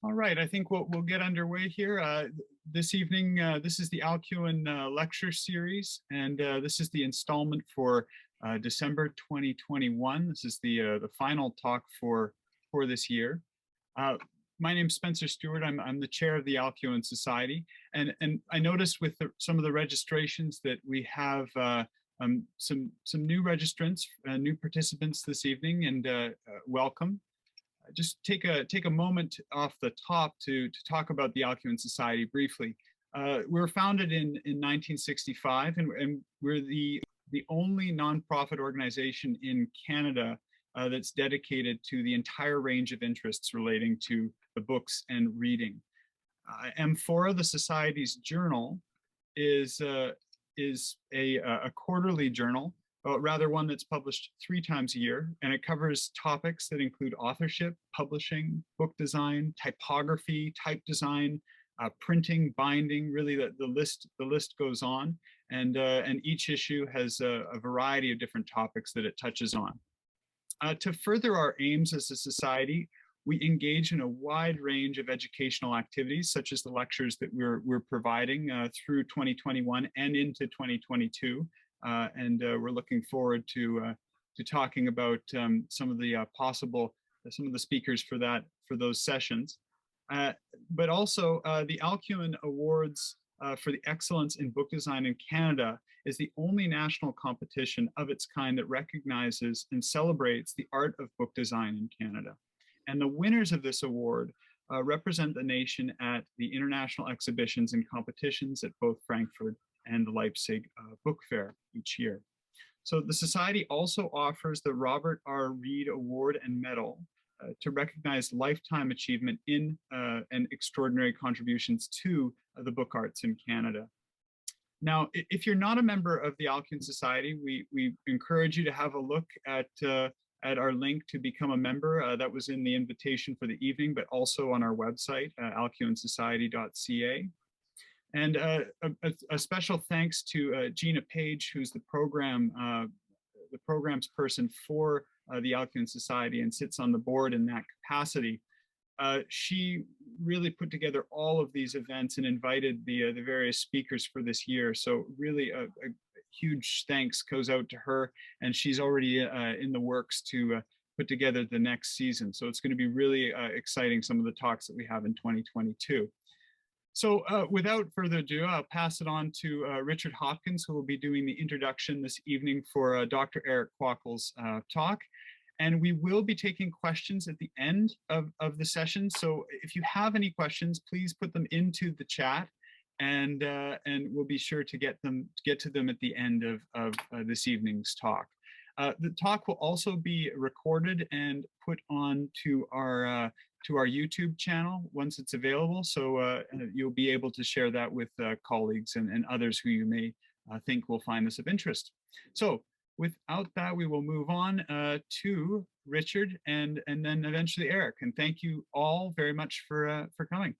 All right, I think we'll get underway here. This evening, this is the Alcuin lecture series, and this is the installment for December 2021. This is the final talk for this year. My name's Spencer Stewart. I'm the chair of the Alcuin Society, and I noticed with some of the registrations that we have some new registrants, new participants this evening, and welcome. Just take a moment off the top to talk about the Alcuin Society briefly. We were founded in 1965, and we're the only nonprofit organization in Canada that's dedicated to the entire range of interests relating to the books and reading. Amphora, the Society's journal, is a quarterly journal, rather one that's published 3 times a year, and it covers topics that include authorship, publishing, book design, typography, type design, printing, binding. Really, the list goes on, and each issue has a variety of different topics that it touches on. To further our aims as a society, we engage in a wide range of educational activities, such as the lectures that we're providing through 2021 and into 2022. And we're looking forward to talking about some of the speakers for those sessions. But also the Alcuin Awards for the Excellence in Book Design in Canada is the only national competition of its kind that recognizes and celebrates the art of book design in Canada. And the winners of this award represent the nation at the international exhibitions and competitions at both Frankfurt and the Leipzig Book Fair each year. So the Society also offers the Robert R. Reed Award and Medal to recognize lifetime achievement in and extraordinary contributions to the book arts in Canada. Now, if you're not a member of the Alcuin Society, we encourage you to have a look at our link to become a member. That was in the invitation for the evening, but also on our website, alcuinsociety.ca. And a special thanks to Gina Page, who's the program's person for the Alcuin Society and sits on the board in that capacity. She really put together all of these events and invited the various speakers for this year. So really a huge thanks goes out to her, and she's already in the works to put together the next season. So it's going to be really exciting, some of the talks that we have in 2022. So without further ado, I'll pass it on to Richard Hopkins, who will be doing the introduction this evening for Dr. Erik Kwakkel's talk. And we will be taking questions at the end of the session. So if you have any questions, please put them into the chat, and we'll be sure to get to them at the end of this evening's talk. The talk will also be recorded and put on to our YouTube channel once it's available. So you'll be able to share that with colleagues and others who you may think will find this of interest. So without that, we will move on to Richard and then eventually Erik. And thank you all very much for coming.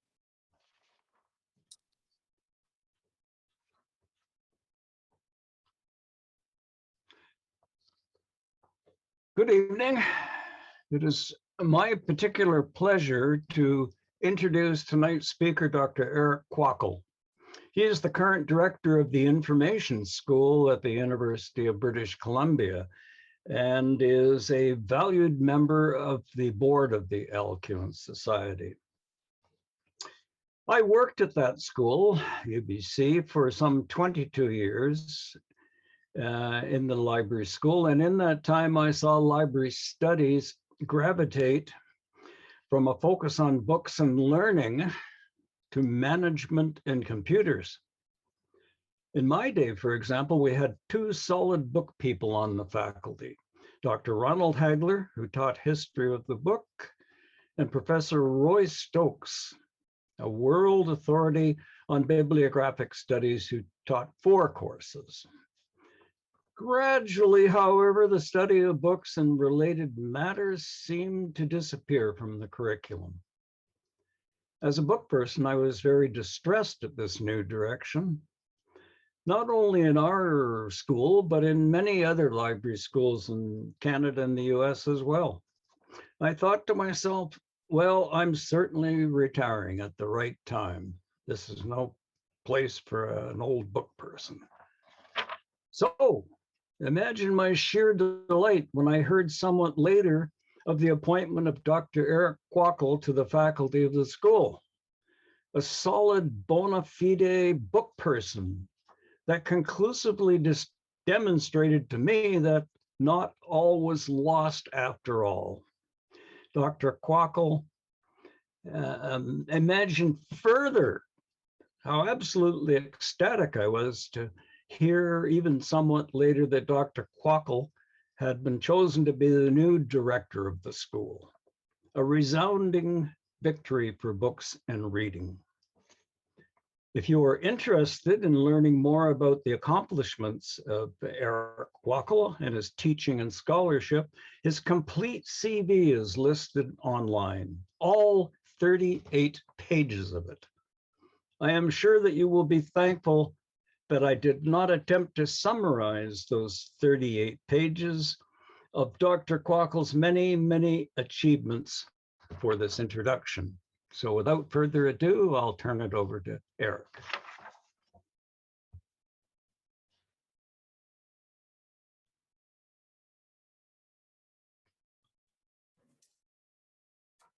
Good evening. It is my particular pleasure to introduce tonight's speaker, Dr. Erik Kwakkel. He is the current director of the Information School at the University of British Columbia and is a valued member of the board of the Alcuin Society. I worked at that school, UBC, for some 22 years in the library school. And in that time, I saw library studies gravitate from a focus on books and learning to management and computers. In my day, for example, we had 2 solid book people on the faculty, Dr. Ronald Hagler, who taught history of the book, and Professor Roy Stokes, a world authority on bibliographic studies, who taught 4 courses. Gradually, however, the study of books and related matters seemed to disappear from the curriculum. As a book person, I was very distressed at this new direction, not only in our school, but in many other library schools in Canada and the US as well. I thought to myself, Well, I'm certainly retiring at the right time. This is no place for an old book person. So imagine my sheer delight when I heard somewhat later of the appointment of Dr. Erik Kwakkel to the faculty of the school, a solid bona fide book person that conclusively demonstrated to me that not all was lost after all. Dr. Kwakkel, imagine further how absolutely ecstatic I was to hear even somewhat later that Dr. Kwakkel had been chosen to be the new director of the school, a resounding victory for books and reading. If you are interested in learning more about the accomplishments of Erik Kwakkel and his teaching and scholarship, his complete CV is listed online, all 38 pages of it. I am sure that you will be thankful that I did not attempt to summarize those 38 pages of Dr. Kwakkel's many, many achievements for this introduction. So without further ado, I'll turn it over to Erik.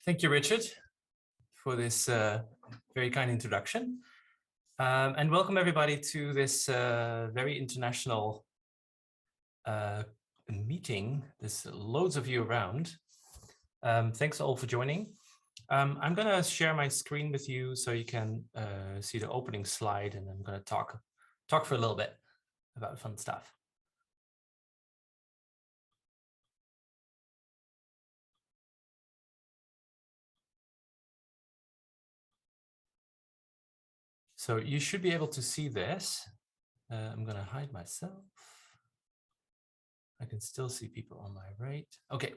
Thank you, Richard, for this very kind introduction. And welcome everybody to this very international meeting. There's loads of you around. Thanks all for joining. I'm going to share my screen with you so you can see the opening slide, and I'm going to talk for a little bit about fun stuff. So you should be able to see this. I'm going to hide myself. I can still see people on my right. Okay,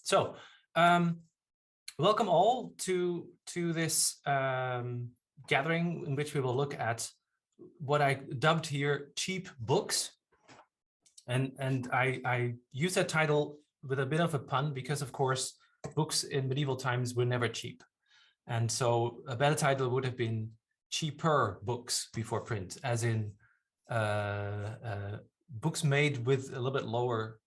so welcome all to this gathering in which we will look at what I dubbed here cheap books. And I use that title with a bit of a pun because, of course, books in medieval times were never cheap. And so a better title would have been cheaper books before print, as in books made with a little bit lower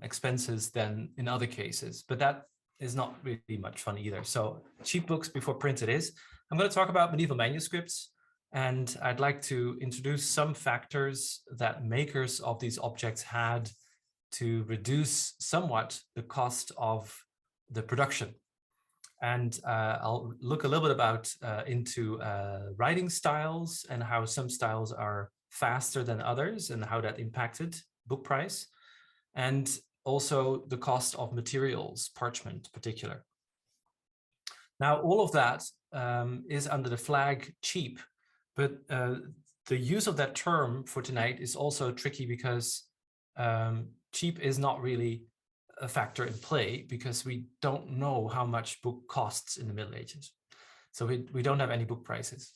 expenses than in other cases. But that is not really much fun either. So cheap books before print it is. I'm going to talk about medieval manuscripts, and I'd like to introduce some factors that makers of these objects had to reduce somewhat the cost of the production. And I'll look a little bit about into writing styles and how some styles are faster than others and how that impacted book price. And also the cost of materials, parchment in particular. Now, all of that is under the flag cheap, but the use of that term for tonight is also tricky because cheap is not really a factor in play because we don't know how much book costs in the Middle Ages. So we don't have any book prices.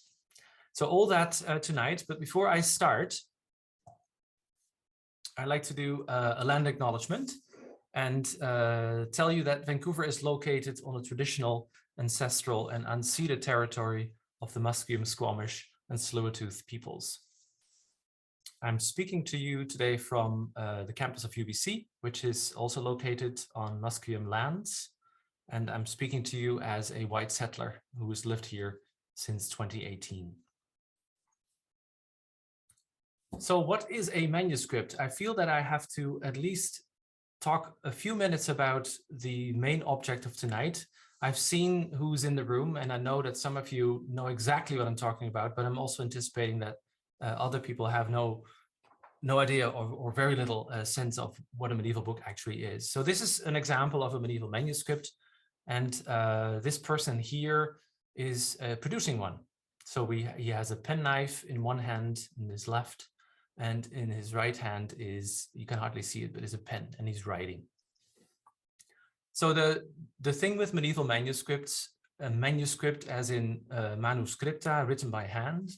So all that tonight, but before I start, I'd like to do a land acknowledgement and tell you that Vancouver is located on a traditional, ancestral and unceded territory of the Musqueam, Squamish and Tsleil-Waututh peoples. I'm speaking to you today from the campus of UBC, which is also located on Musqueam lands. And I'm speaking to you as a white settler who has lived here since 2018. So what is a manuscript? I feel that I have to at least talk a few minutes about the main object of tonight. I've seen who's in the room, and I know that some of you know exactly what I'm talking about, but I'm also anticipating that other people have no idea or very little sense of what a medieval book actually is. So this is an example of a medieval manuscript, and this person here is producing one. So he has a penknife in one hand, in his left, and in his right hand is, you can hardly see it, but is a pen, and he's writing. So the thing with medieval manuscripts, a manuscript as in manuscripta, written by hand,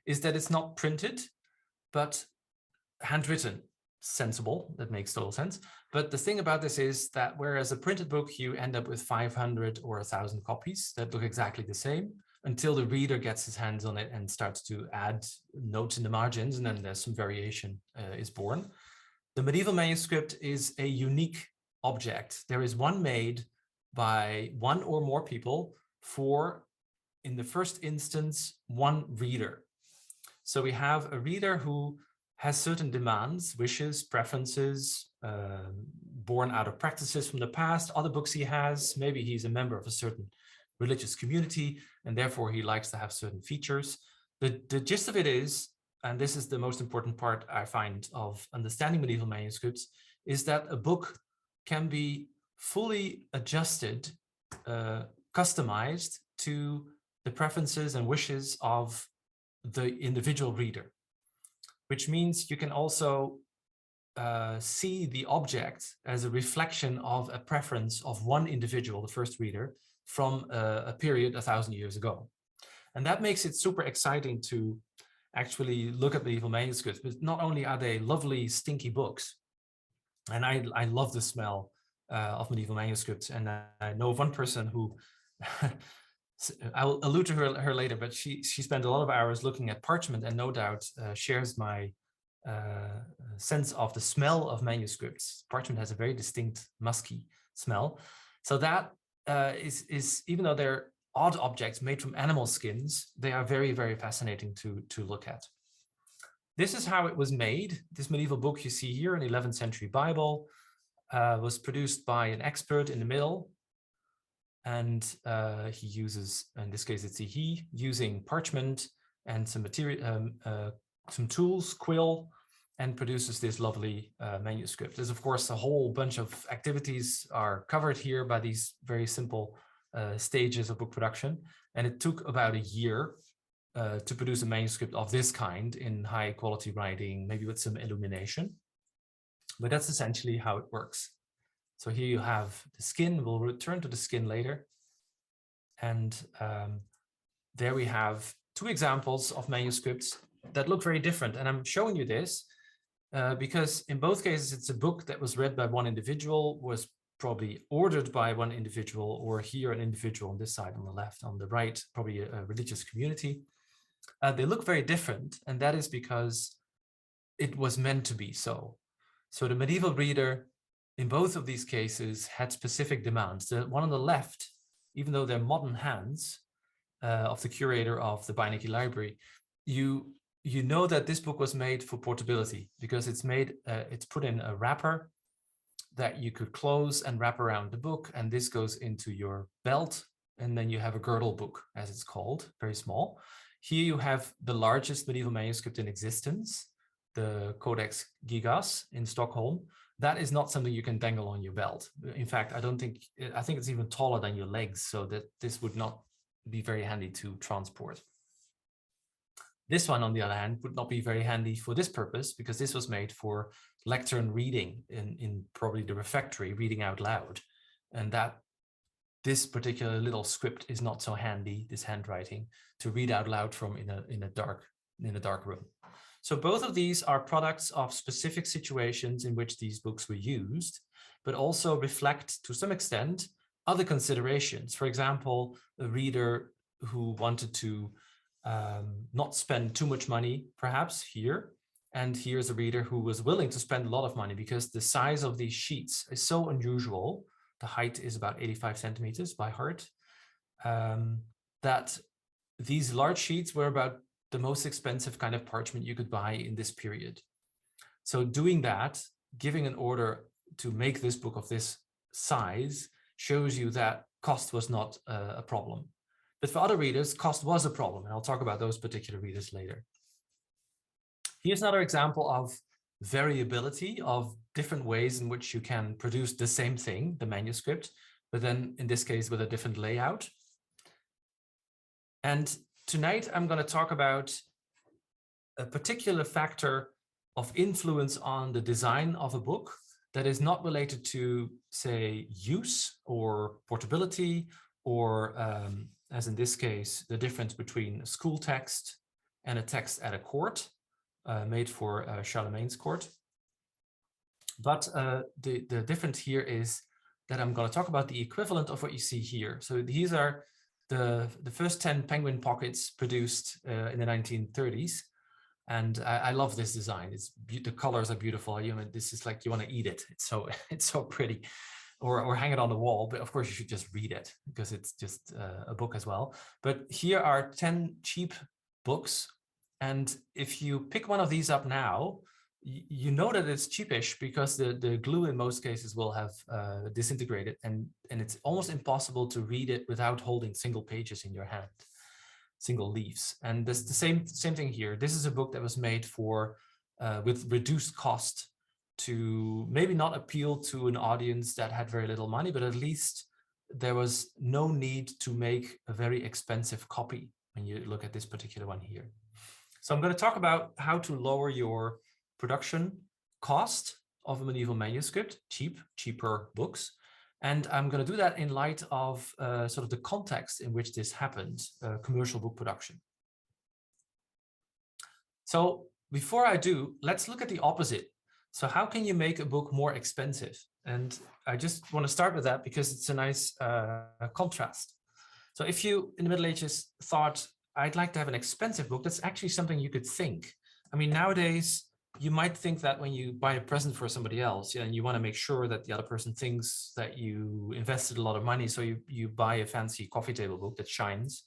is that it's not printed, but handwritten. Sensible, that makes total sense. But the thing about this is that whereas a printed book, you end up with 500 or 1,000 copies that look exactly the same until the reader gets his hands on it and starts to add notes in the margins, and then there's some variation is born. The medieval manuscript is a unique object. There is one made by one or more people for, in the first instance, one reader. So we have a reader who has certain demands, wishes, preferences, born out of practices from the past, other books he has. Maybe he's a member of a certain religious community, and therefore he likes to have certain features. The gist of it is, and this is the most important part I find of understanding medieval manuscripts, is that a book can be fully adjusted, customized to the preferences and wishes of the individual reader, which means you can also see the object as a reflection of a preference of one individual, the first reader, from a period 1,000 years ago. And that makes it super exciting to actually look at medieval manuscripts. But not only are they lovely, stinky books, and I love the smell of medieval manuscripts. And I know of one person who, I'll allude to her later, but she spent a lot of hours looking at parchment, and no doubt shares my sense of the smell of manuscripts. Parchment has a very distinct musky smell. So that is even though they're odd objects made from animal skins, they are very, very fascinating to look at. This is how it was made. This medieval book you see here, an 11th century Bible, was produced by an expert in the middle. And he uses, in this case, it's a he, using parchment and some material, some tools, quill, and produces this lovely manuscript. There's, of course, a whole bunch of activities are covered here by these very simple stages of book production. And it took about a year to produce a manuscript of this kind in high quality writing, maybe with some illumination. But that's essentially how it works. So here you have the skin. We'll return to the skin later. And there we have two examples of manuscripts that look very different. And I'm showing you this because in both cases, it's a book that was read by one individual, was probably ordered by one individual, or here an individual on this side, on the left, on the right, probably a religious community. They look very different, and that is because it was meant to be so. So the medieval reader in both of these cases had specific demands. The one on the left, even though they're modern hands of the curator of the Beinecke Library, you know that this book was made for portability because it's made, it's put in a wrapper that you could close and wrap around the book, and this goes into your belt, and then you have a girdle book, as it's called, very small. Here you have the largest medieval manuscript in existence, the Codex Gigas in Stockholm. That is not something you can dangle on your belt. In fact, I think it's even taller than your legs, so that this would not be very handy to transport. This one, on the other hand, would not be very handy for this purpose because this was made for lectern reading in probably the refectory, reading out loud. And that this particular little script is not so handy, this handwriting, to read out loud from in a dark room. So both of these are products of specific situations in which these books were used, but also reflect to some extent other considerations. For example, a reader who wanted to not spend too much money, perhaps here, and here's a reader who was willing to spend a lot of money because the size of these sheets is so unusual. The height is about 85 centimeters by heart, that these large sheets were about the most expensive kind of parchment you could buy in this period. So doing that, giving an order to make this book of this size shows you that cost was not a problem. But for other readers, cost was a problem, and I'll talk about those particular readers later. Here's another example of variability of different ways in which you can produce the same thing, the manuscript, but then in this case with a different layout. And tonight I'm going to talk about a particular factor of influence on the design of a book that is not related to, say, use or portability, or as in this case, the difference between a school text and a text at a court, made for Charlemagne's court. But the difference here is that I'm going to talk about the equivalent of what you see here. So these are the first 10 penguin pockets produced in the 1930s. And I love this design. The colors are beautiful. You know, this is like you want to eat it. It's so pretty, or hang it on the wall. But of course, you should just read it because it's just a book as well. But here are 10 cheap books, and if you pick one of these up now, you know that it's cheapish because the glue in most cases will have disintegrated, and it's almost impossible to read it without holding single pages in your hand. Single leaves. And this the same thing here. This is a book that was made for with reduced cost to maybe not appeal to an audience that had very little money, but at least there was no need to make a very expensive copy when you look at this particular one here. So I'm going to talk about how to lower your production cost of a medieval manuscript, cheaper books. And I'm going to do that in light of sort of the context in which this happened, commercial book production. So before I do, let's look at the opposite. So how can you make a book more expensive? And I just want to start with that because it's a nice contrast. So if you in the Middle Ages thought, I'd like to have an expensive book, that's actually something you could think. I mean, nowadays, you might think that when you buy a present for somebody else, and you want to make sure that the other person thinks that you invested a lot of money, so you buy a fancy coffee table book that shines.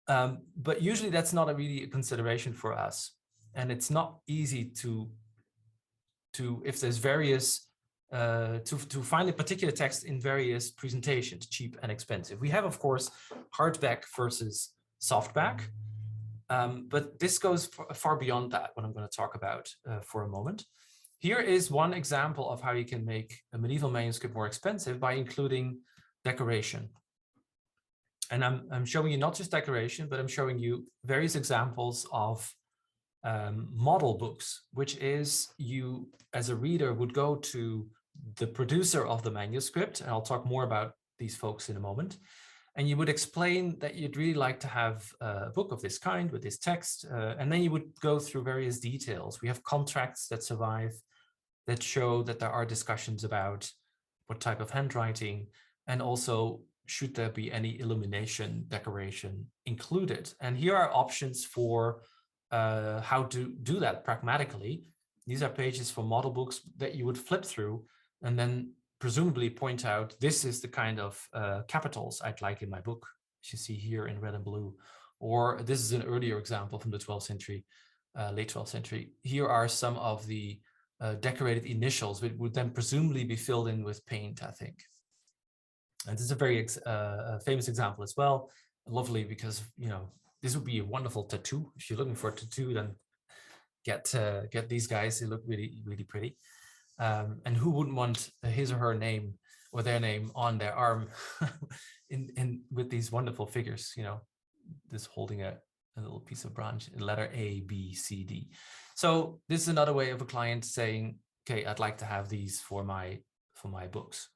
But usually that's not really a consideration for us. And it's not easy to if there's various, to find a particular text in various presentations, cheap and expensive. We have, of course, hardback versus softback. But this goes far beyond that, what I'm going to talk about for a moment. Here is one example of how you can make a medieval manuscript more expensive by including decoration. And I'm showing you not just decoration, but I'm showing you various examples of model books, which is you, as a reader, would go to the producer of the manuscript, and I'll talk more about these folks in a moment. And you would explain that you'd really like to have a book of this kind with this text. And then you would go through various details. We have contracts that survive that show that there are discussions about what type of handwriting, and also should there be any illumination decoration included. And here are options for how to do that pragmatically. These are pages for model books that you would flip through and then presumably point out, this is the kind of capitals I'd like in my book, as you see here in red and blue. Or this is an earlier example from the 12th century, late 12th century. Here are some of the decorated initials, which would then presumably be filled in with paint, I think. And this is a very famous example as well. Lovely, because, you know, this would be a wonderful tattoo. If you're looking for a tattoo, then get these guys. They look really, really pretty. And who wouldn't want his or her name or their name on their arm in with these wonderful figures, you know, this holding a little piece of branch, letter A, B, C, D. So this is another way of a client saying, okay, I'd like to have these for my books.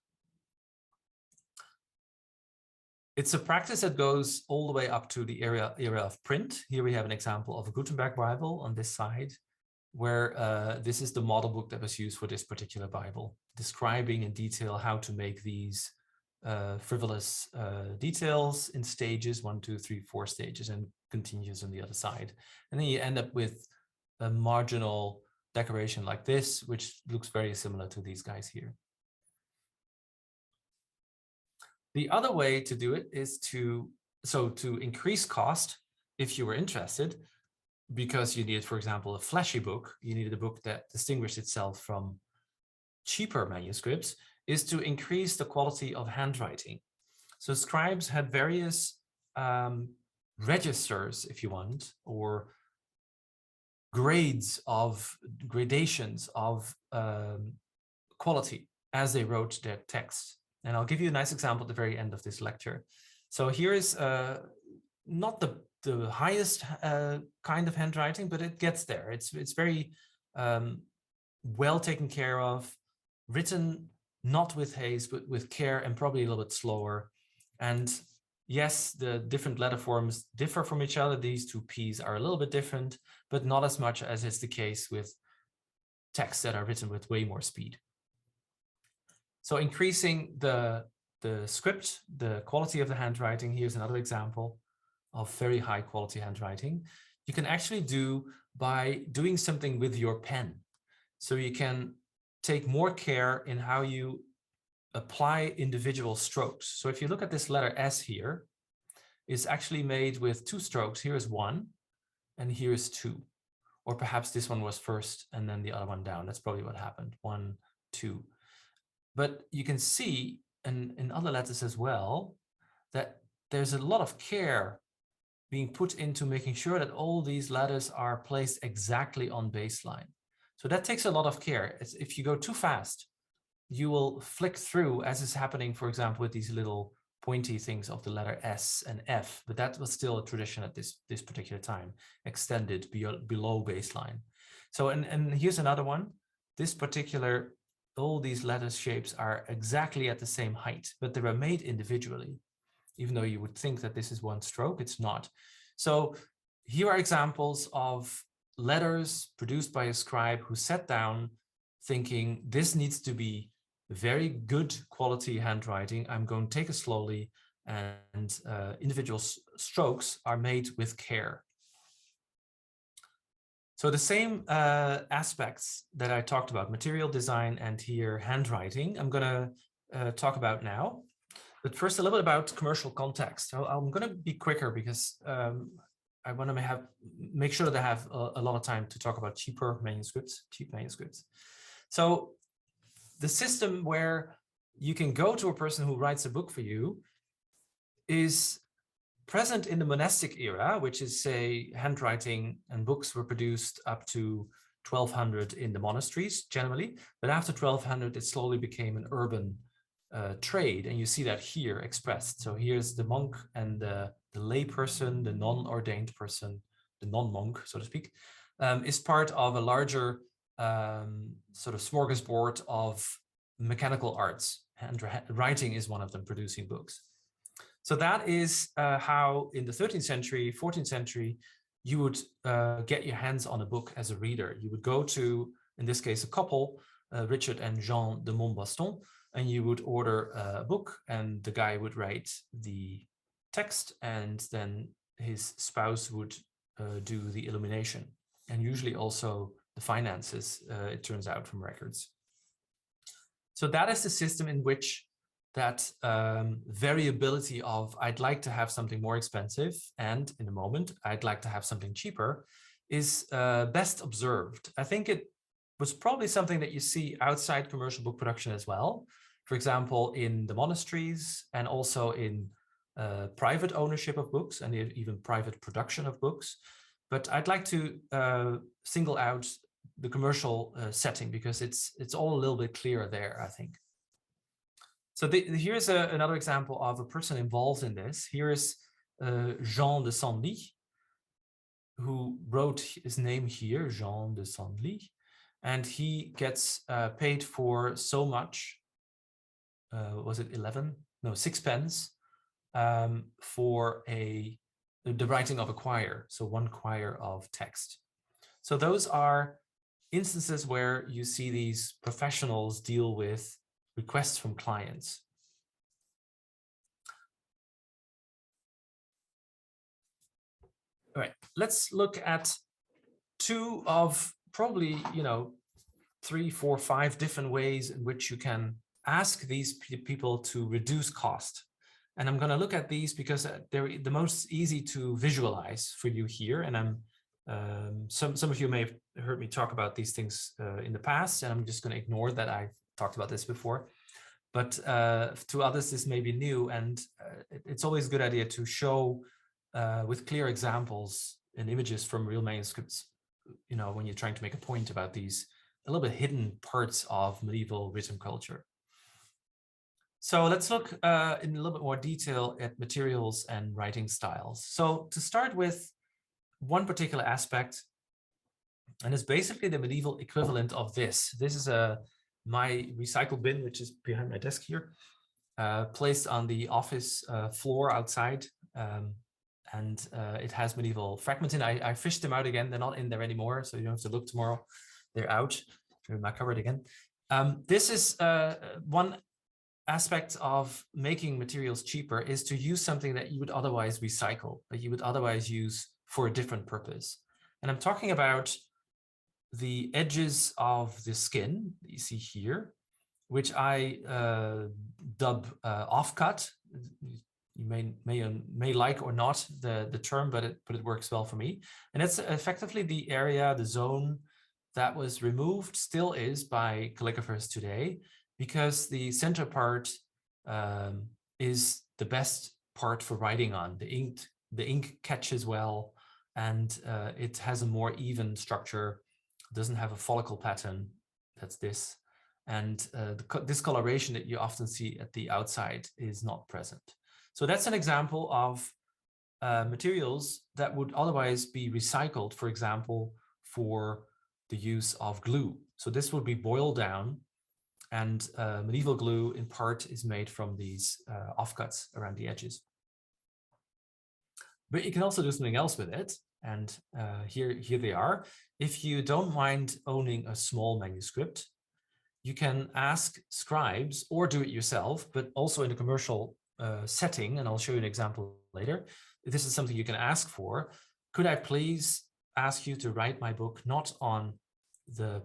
It's a practice that goes all the way up to the era of print. Here we have an example of a Gutenberg Bible on this side, where this is the model book that was used for this particular Bible, describing in detail how to make these frivolous details in stages, 1, 2, 3, 4 stages, and continues on the other side. And then you end up with a marginal decoration like this, which looks very similar to these guys here. The other way to do it is to increase cost, if you were interested, because you needed, for example, a flashy book, you needed a book that distinguished itself from cheaper manuscripts, is to increase the quality of handwriting. So scribes had various registers, if you want, or gradations of quality as they wrote their text. And I'll give you a nice example at the very end of this lecture. So here is not the highest kind of handwriting, but it gets there. It's very well taken care of, written not with haste, but with care, and probably a little bit slower. And yes, the different letter forms differ from each other. These two P's are a little bit different, but not as much as is the case with texts that are written with way more speed. So increasing the script, the quality of the handwriting, here's another example of very high quality handwriting, you can actually do by doing something with your pen. So you can take more care in how you apply individual strokes. So if you look at this letter S here, it's actually made with 2 strokes. Here is 1 and here is 2. Or perhaps this one was first and then the other one down. That's probably what happened, 1, 2. But you can see in other letters as well that there's a lot of care being put into making sure that all these letters are placed exactly on baseline. So that takes a lot of care. If you go too fast, you will flick through, as is happening, for example, with these little pointy things of the letter S and F, but that was still a tradition at this particular time, extended below baseline. So, and here's another one. This particular, all these letter shapes are exactly at the same height, but they were made individually. Even though you would think that this is one stroke, it's not. So here are examples of letters produced by a scribe who sat down thinking this needs to be very good quality handwriting. I'm going to take it slowly, and individual strokes are made with care. So the same aspects that I talked about, material design and here handwriting, I'm going to talk about now. But first, a little bit about commercial context. I'm going to be quicker because I want to make sure that I have a lot of time to talk about cheap manuscripts. So the system where you can go to a person who writes a book for you is present in the monastic era, which is, say, handwriting and books were produced up to 1200 in the monasteries generally. But after 1200, it slowly became an urban trade, and you see that here expressed. So here's the monk and the lay person, the non-ordained person, the non-monk, so to speak, is part of a larger sort of smorgasbord of mechanical arts. Handwriting is one of them, producing books. So that is how in the 13th century, 14th century, you would get your hands on a book as a reader. You would go to, in this case, a couple, Richard and Jean de Montbaston, and you would order a book, and the guy would write the text, and then his spouse would do the illumination, and usually also the finances, it turns out from records. So that is the system in which that variability of I'd like to have something more expensive, and in a moment I'd like to have something cheaper, is best observed. I think it was probably something that you see outside commercial book production as well. For example, in the monasteries and also in private ownership of books and even private production of books. But I'd like to single out the commercial setting because it's all a little bit clearer there, I think. So here's another example of a person involved in this. Here is Jean de Senlis, who wrote his name here, Jean de Senlis, and he gets paid for so much. Was it 11? No, 6 pence for the writing of a quire, so 1 quire of text. So those are instances where you see these professionals deal with requests from clients. All right, let's look at 2 of probably, 3, 4, 5 different ways in which you can ask these people to reduce cost. And I'm going to look at these because they're the most easy to visualize for you here. And I'm some of you may have heard me talk about these things in the past, and I'm just going to ignore that I talked about this before. But to others, this may be new, and it's always a good idea to show with clear examples and images from real manuscripts, when you're trying to make a point about these a little bit hidden parts of medieval written culture. So let's look in a little bit more detail at materials and writing styles. So to start with one particular aspect, and it's basically the medieval equivalent of this. This is my recycle bin, which is behind my desk here, placed on the office floor outside. And it has medieval fragments in. I fished them out again. They're not in there anymore, so you don't have to look tomorrow. They're out. Maybe I cover it again. This is one aspect of making materials cheaper is to use something that you would otherwise recycle, that you would otherwise use for a different purpose. And I'm talking about the edges of the skin that you see here, which I dub offcut. You may like or not the term, but it works well for me. And it's effectively the area, the zone that was removed, still is by calligraphers today, because the center part is the best part for writing on. The ink catches well, and it has a more even structure. It doesn't have a follicle pattern. That's this. And the discoloration that you often see at the outside is not present. So that's an example of materials that would otherwise be recycled, for example, for the use of glue. So this would be boiled down, and medieval glue in part is made from these offcuts around the edges. But you can also do something else with it. And here they are. If you don't mind owning a small manuscript, you can ask scribes or do it yourself, but also in a commercial setting, and I'll show you an example later. This is something you can ask for. Could I please ask you to write my book not on the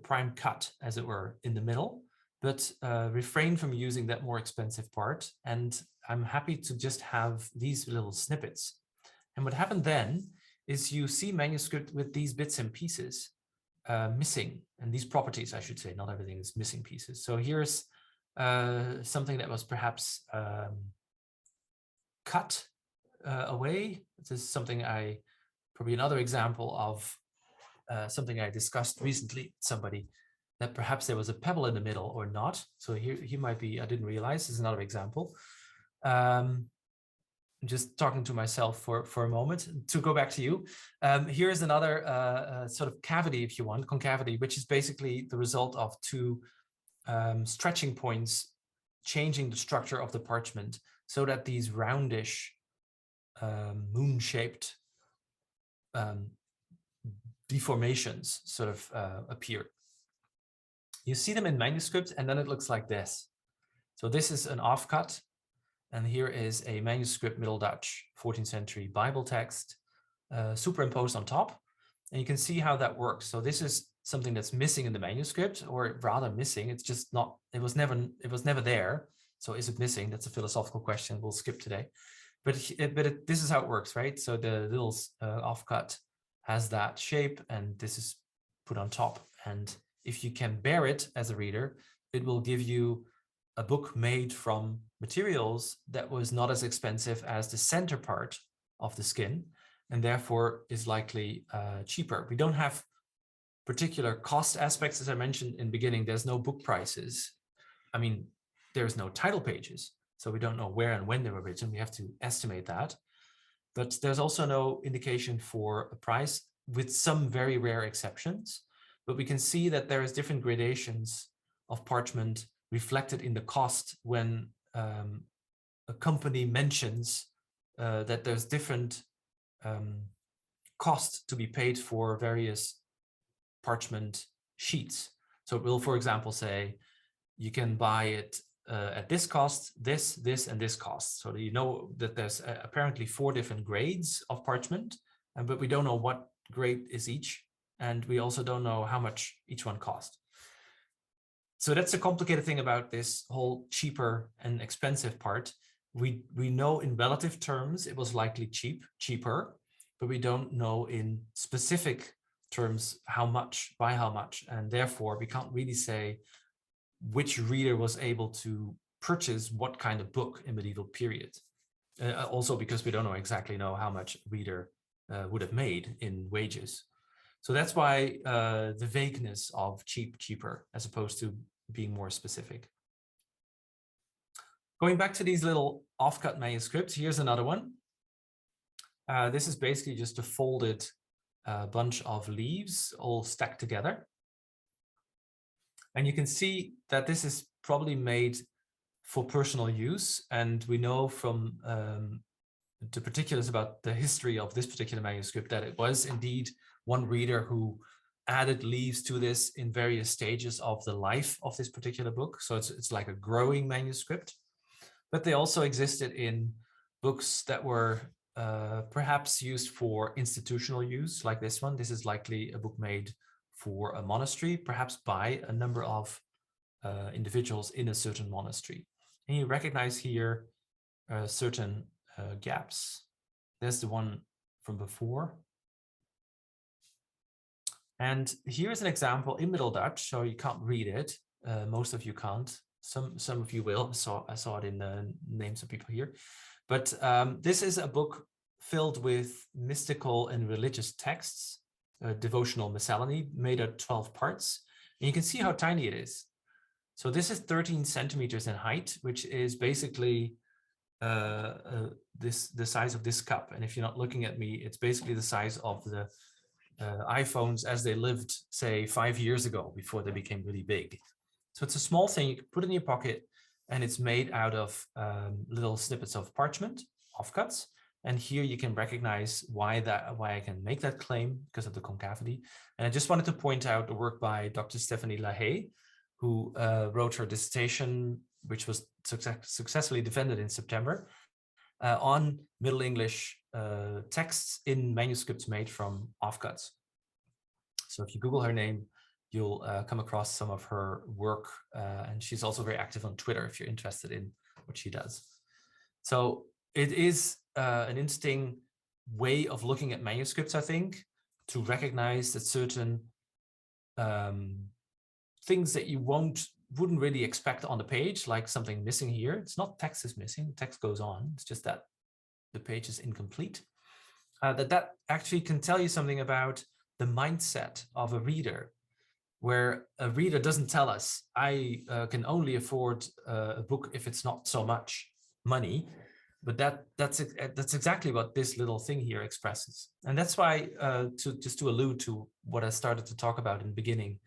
prime cut, as it were, in the middle, but refrain from using that more expensive part. And I'm happy to just have these little snippets. And what happened then is you see manuscript with these bits and pieces missing, and these properties, I should say, not everything is missing pieces. So here's something that was perhaps cut away. This is something probably another example of something I discussed recently with somebody, that perhaps there was a pebble in the middle or not. So here might be, I didn't realize, this is another example. I'm just talking to myself for a moment. To go back to you, here's another sort of cavity, if you want, concavity, which is basically the result of two stretching points changing the structure of the parchment so that these roundish, moon-shaped deformations sort of appear. You see them in manuscripts, and then it looks like this. So this is an offcut, and here is a manuscript Middle Dutch 14th century Bible text superimposed on top, and you can see how that works. So this is something that's missing in the manuscript, or rather missing. It's just not. It was never there. So is it missing? That's a philosophical question we'll skip today. But this is how it works, right? So the little offcut has that shape, and this is put on top. And if you can bear it as a reader, it will give you a book made from materials that was not as expensive as the center part of the skin, and therefore is likely cheaper. We don't have particular cost aspects, as I mentioned in the beginning. There's no book prices. I mean, there's no title pages, so we don't know where and when they were written. We have to estimate that. But there's also no indication for a price, with some very rare exceptions. But we can see that there is different gradations of parchment reflected in the cost when a company mentions that there's different cost to be paid for various parchment sheets. So it will, for example, say you can buy it at this cost, this, and this cost. So you know that there's apparently 4 different grades of parchment, but we don't know what grade is each. And we also don't know how much each one cost. So that's a complicated thing about this whole cheaper and expensive part. We know in relative terms it was likely cheaper, but we don't know in specific terms how much, by how much, and therefore we can't really say which reader was able to purchase what kind of book in medieval period. Also because we don't exactly know how much a reader would have made in wages. So that's why the vagueness of cheaper, as opposed to being more specific. Going back to these little offcut manuscripts, here's another one. This is basically just a folded bunch of leaves all stacked together. And you can see that this is probably made for personal use. And we know from the particulars about the history of this particular manuscript that it was indeed one reader who added leaves to this in various stages of the life of this particular book. So it's like a growing manuscript. But they also existed in books that were perhaps used for institutional use, like this one. This is likely a book made for a monastery, perhaps by a number of individuals in a certain monastery. And you recognize here certain gaps. There's the one from before. And here's an example in Middle Dutch, so you can't read it. Most of you can't. Some of you will. I saw it in the names of people here. But this is a book filled with mystical and religious texts, a devotional miscellany made of 12 parts. And you can see how tiny it is. So this is 13 centimeters in height, which is basically the size of this cup. And if you're not looking at me, it's basically the size of the iPhones as they lived, say, 5 years ago before they became really big. So it's a small thing you can put in your pocket, and it's made out of little snippets of parchment, offcuts. And here you can recognize why I can make that claim because of the concavity. And I just wanted to point out the work by Dr. Stephanie Lahaye, who wrote her dissertation, which was successfully defended in September, on Middle English texts in manuscripts made from offcuts. So if you Google her name, you'll come across some of her work. And she's also very active on Twitter if you're interested in what she does. So it is an interesting way of looking at manuscripts, I think, to recognize that certain things that you wouldn't really expect on the page, like something missing here. It's not text is missing, text goes on. It's just that the page is incomplete. That actually can tell you something about the mindset of a reader, where a reader doesn't tell us, I can only afford a book if it's not so much money. But that's exactly what this little thing here expresses. And that's why, to allude to what I started to talk about in the beginning,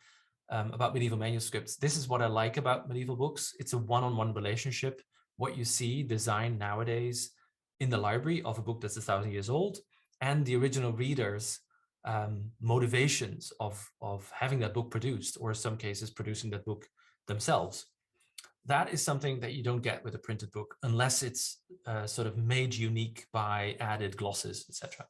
about medieval manuscripts, this is what I like about medieval books. It's a one-on-one relationship. What you see designed nowadays in the library of a book that's 1,000 years old, and the original readers' motivations of having that book produced, or in some cases producing that book themselves. That is something that you don't get with a printed book unless it's sort of made unique by added glosses, etc.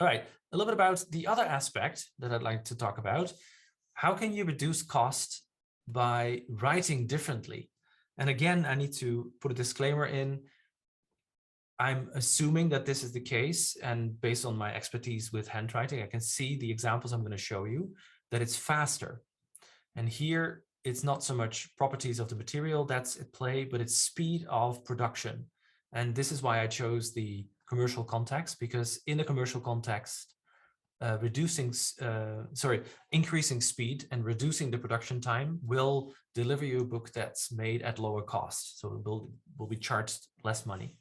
All right, a little bit about the other aspect that I'd like to talk about. How can you reduce cost by writing differently? And again, I need to put a disclaimer in. I'm assuming that this is the case, and based on my expertise with handwriting, I can see the examples I'm going to show you that it's faster. And here, it's not so much properties of the material that's at play, but it's speed of production. And this is why I chose the commercial context, because in the commercial context, increasing speed and reducing the production time will deliver you a book that's made at lower cost. So it will be charged less money.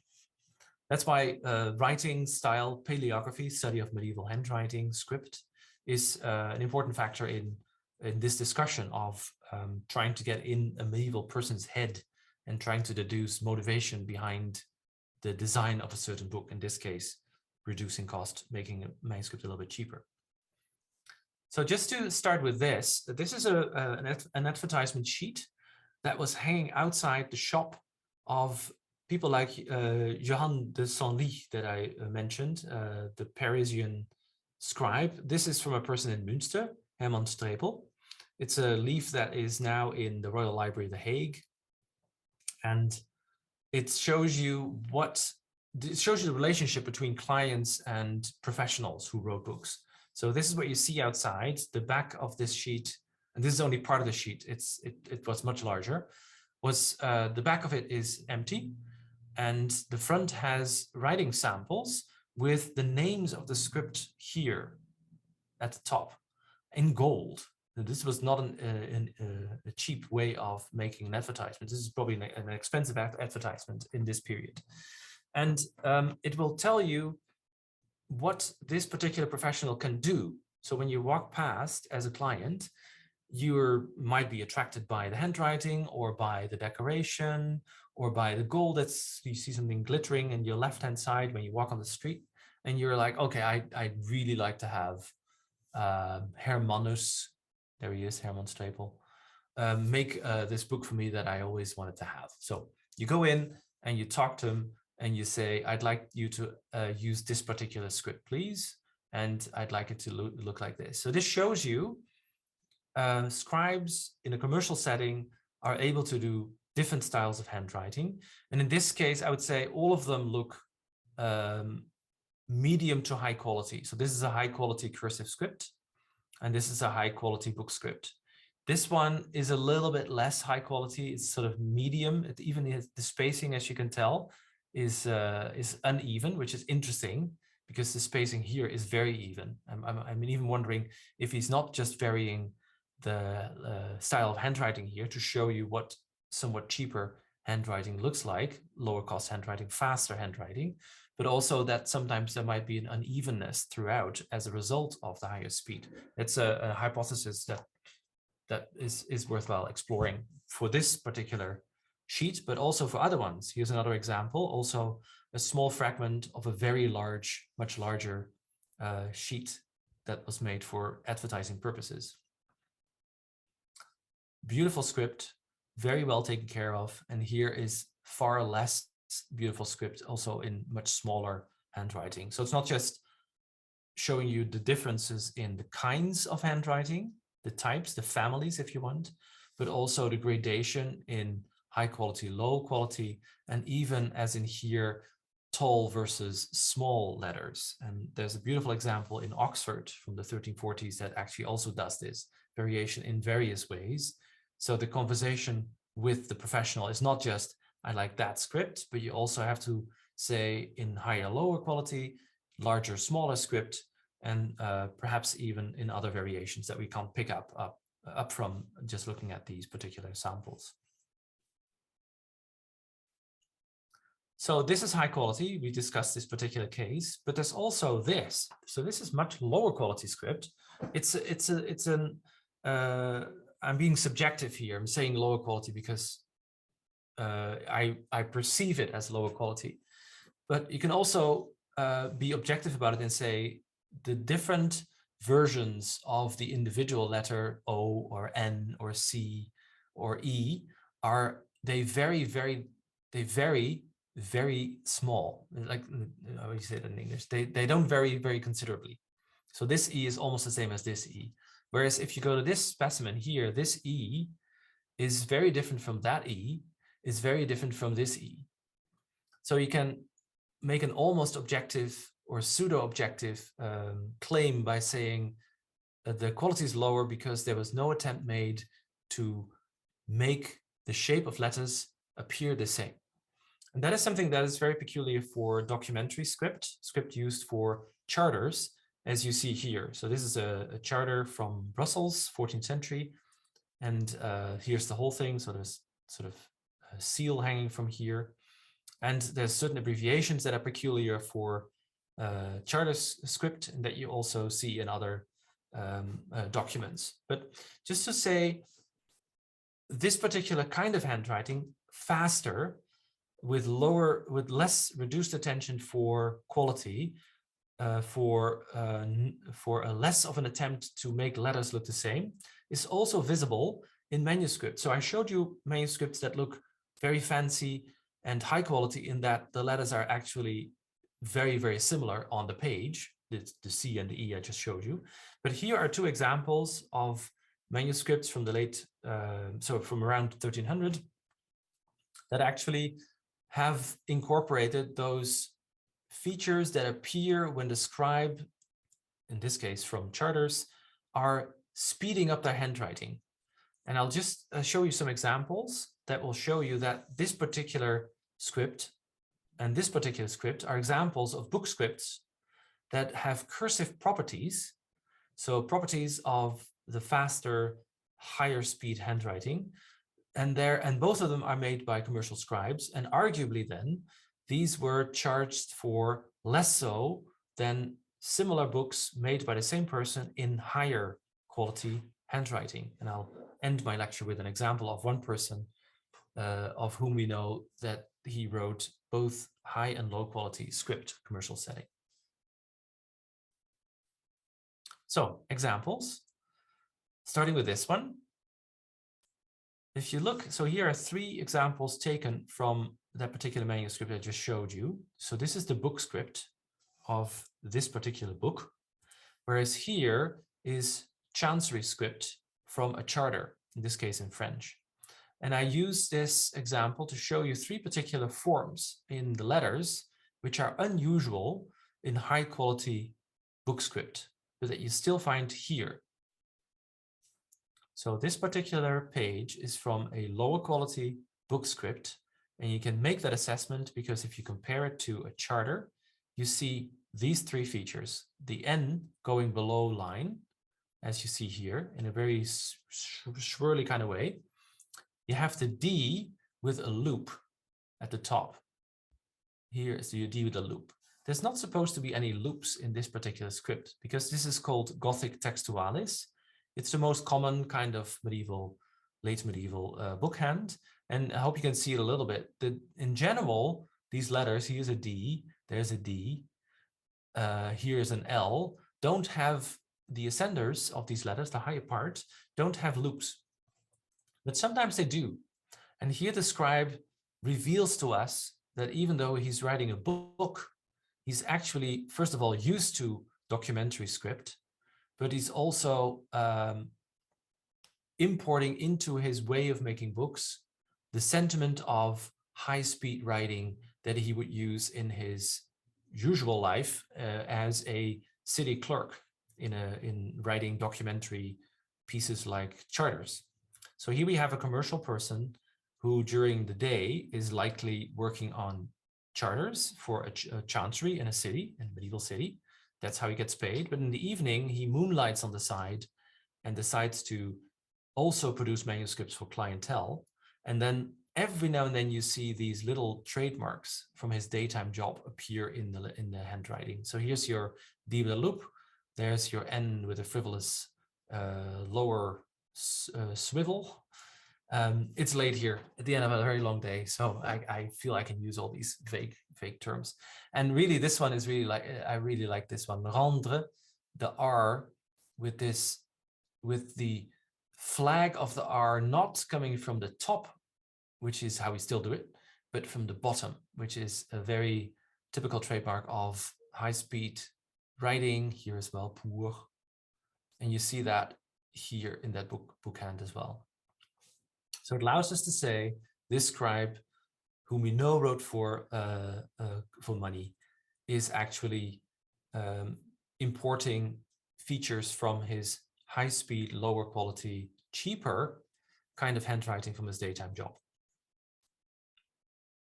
That's why writing style, paleography, study of medieval handwriting, script, is an important factor in this discussion of trying to get in a medieval person's head and trying to deduce motivation behind the design of a certain book, in this case, reducing cost, making a manuscript a little bit cheaper. So just to start with this is an advertisement sheet that was hanging outside the shop of people like Johann de Senlis that I mentioned, the Parisian scribe. This is from a person in Münster, Herman Strepel. It's a leaf that is now in the Royal Library of The Hague. And it shows you the relationship between clients and professionals who wrote books. So this is what you see outside the back of this sheet. And this is only part of the sheet. It was much larger. The back of it is empty. And the front has writing samples with the names of the script here at the top in gold. This was not a cheap way of making an advertisement. This is probably an expensive advertisement in this period. And it will tell you what this particular professional can do. So when you walk past as a client, you might be attracted by the handwriting or by the decoration or by the gold. You see something glittering in your left-hand side when you walk on the street, and you're like, okay, I'd really like to have Hermanus, there he is, Herman Stapel, make this book for me that I always wanted to have. So you go in and you talk to him and you say, I'd like you to use this particular script, please. And I'd like it to look like this. So this shows you scribes in a commercial setting are able to do different styles of handwriting. And in this case, I would say all of them look medium to high quality. So this is a high quality cursive script, and this is a high quality book script. This one is a little bit less high quality. It's sort of medium. It even has the spacing, as you can tell, is uneven, which is interesting because the spacing here is very even. I'm even wondering if he's not just varying the style of handwriting here to show you what somewhat cheaper handwriting looks like, lower cost handwriting, faster handwriting, but also that sometimes there might be an unevenness throughout as a result of the higher speed. It's a hypothesis that is worthwhile exploring for this particular sheet, but also for other ones. Here's another example, also a small fragment of a very large, much larger sheet that was made for advertising purposes. Beautiful script, very well taken care of. And here is far less beautiful script, also in much smaller handwriting. So it's not just showing you the differences in the kinds of handwriting, the types, the families, if you want, but also the gradation in high quality, low quality, and even as in here, tall versus small letters. And there's a beautiful example in Oxford from the 1340s that actually also does this variation in various ways. So the conversation with the professional is not just, I like that script, but you also have to say in higher, lower quality, larger, smaller script, and perhaps even in other variations that we can't pick up from just looking at these particular samples. So this is high quality. We discussed this particular case, but there's also this. So this is much lower quality script. I'm being subjective here. I'm saying lower quality because I perceive it as lower quality, but you can also be objective about it and say the different versions of the individual letter O or N or C or E they vary very small. Like how do you say it in English? They don't vary very considerably. So this E is almost the same as this E. Whereas if you go to this specimen here, this E is very different from that E, is very different from this E. So you can make an almost objective or pseudo-objective claim by saying that the quality is lower because there was no attempt made to make the shape of letters appear the same. And that is something that is very peculiar for documentary script used for charters, as you see here. So this is a charter from Brussels, 14th century. And here's the whole thing. So there's sort of a seal hanging from here. And there's certain abbreviations that are peculiar for charter script and that you also see in other documents. But just to say, this particular kind of handwriting, faster, with less reduced attention for quality, for a less of an attempt to make letters look the same, is also visible in manuscripts. So I showed you manuscripts that look very fancy and high quality in that the letters are actually very, very similar on the page, the C and the E I just showed you. But here are two examples of manuscripts from the late, so from around 1300, that actually have incorporated those features that appear when the scribe, in this case from charters, are speeding up their handwriting. And I'll just show you some examples that will show you that this particular script and this particular script are examples of book scripts that have cursive properties. So properties of the faster, higher speed handwriting. And both of them are made by commercial scribes. And arguably then, these were charged for less so than similar books made by the same person in higher quality handwriting. And I'll end my lecture with an example of one person of whom we know that he wrote both high and low quality script commercial setting. So examples, starting with this one. If you look, so here are 3 examples taken from that particular manuscript I just showed you. So this is the book script of this particular book, whereas here is chancery script from a charter, in this case in French. And I use this example to show you 3 particular forms in the letters, which are unusual in high quality book script, but that you still find here. So this particular page is from a lower quality book script, and you can make that assessment because if you compare it to a charter, you see these 3 features: the N going below line, as you see here, in a very swirly kind of way. You have the D with a loop at the top. Here is the D with a loop. There's not supposed to be any loops in this particular script because this is called Gothic textualis. It's the most common kind of medieval, late medieval bookhand. And I hope you can see it a little bit. In general, these letters, here's a D, there's a D, here's an L, don't have the ascenders of these letters, the higher part, don't have loops. But sometimes they do. And here the scribe reveals to us that even though he's writing a book, he's actually, first of all, used to documentary script, but he's also importing into his way of making books the sentiment of high-speed writing that he would use in his usual life as a city clerk in writing documentary pieces like charters. So here we have a commercial person who during the day is likely working on charters for a chancery in a city, in a medieval city. That's how he gets paid. But in the evening, he moonlights on the side and decides to also produce manuscripts for clientele. And then every now and then you see these little trademarks from his daytime job appear in the handwriting. So here's your D with a loop. There's your N with a frivolous lower swivel. It's late here at the end of a very long day, so I feel I can use all these vague terms. And really, this one is really like, I really like this one. Rendre, the R with this, with the flag of the R not coming from the top, which is how we still do it, but from the bottom, which is a very typical trademark of high-speed writing here as well, pour. And you see that here in that bookhand as well. So it allows us to say this scribe, whom we know wrote for money, is actually importing features from his high-speed, lower quality, cheaper kind of handwriting from his daytime job.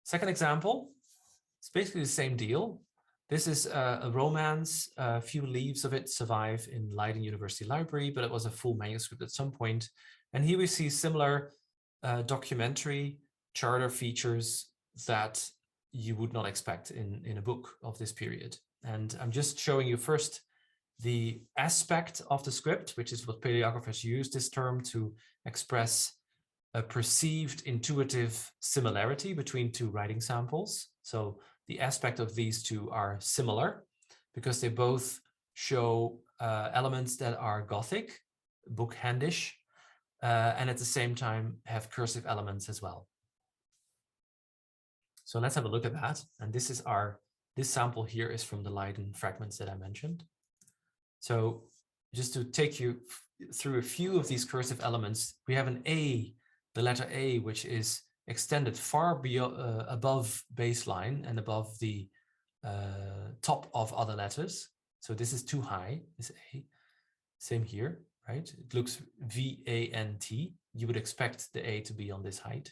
Second example, it's basically the same deal. This is a romance. A few leaves of it survive in Leiden University Library, but it was a full manuscript at some point. And here we see similar documentary charter features that you would not expect in a book of this period. And I'm just showing you first the aspect of the script, which is what paleographers use this term to express a perceived intuitive similarity between 2 writing samples. So the aspect of these 2 are similar because they both show elements that are Gothic, bookhandish, and at the same time have cursive elements as well. So let's have a look at that. And this is this sample here is from the Leiden fragments that I mentioned. So just to take you through a few of these cursive elements, we have an A, the letter A, which is extended far beyond, above baseline and above the top of other letters. So this is too high, this A. Same here, right? It looks V-A-N-T. You would expect the A to be on this height.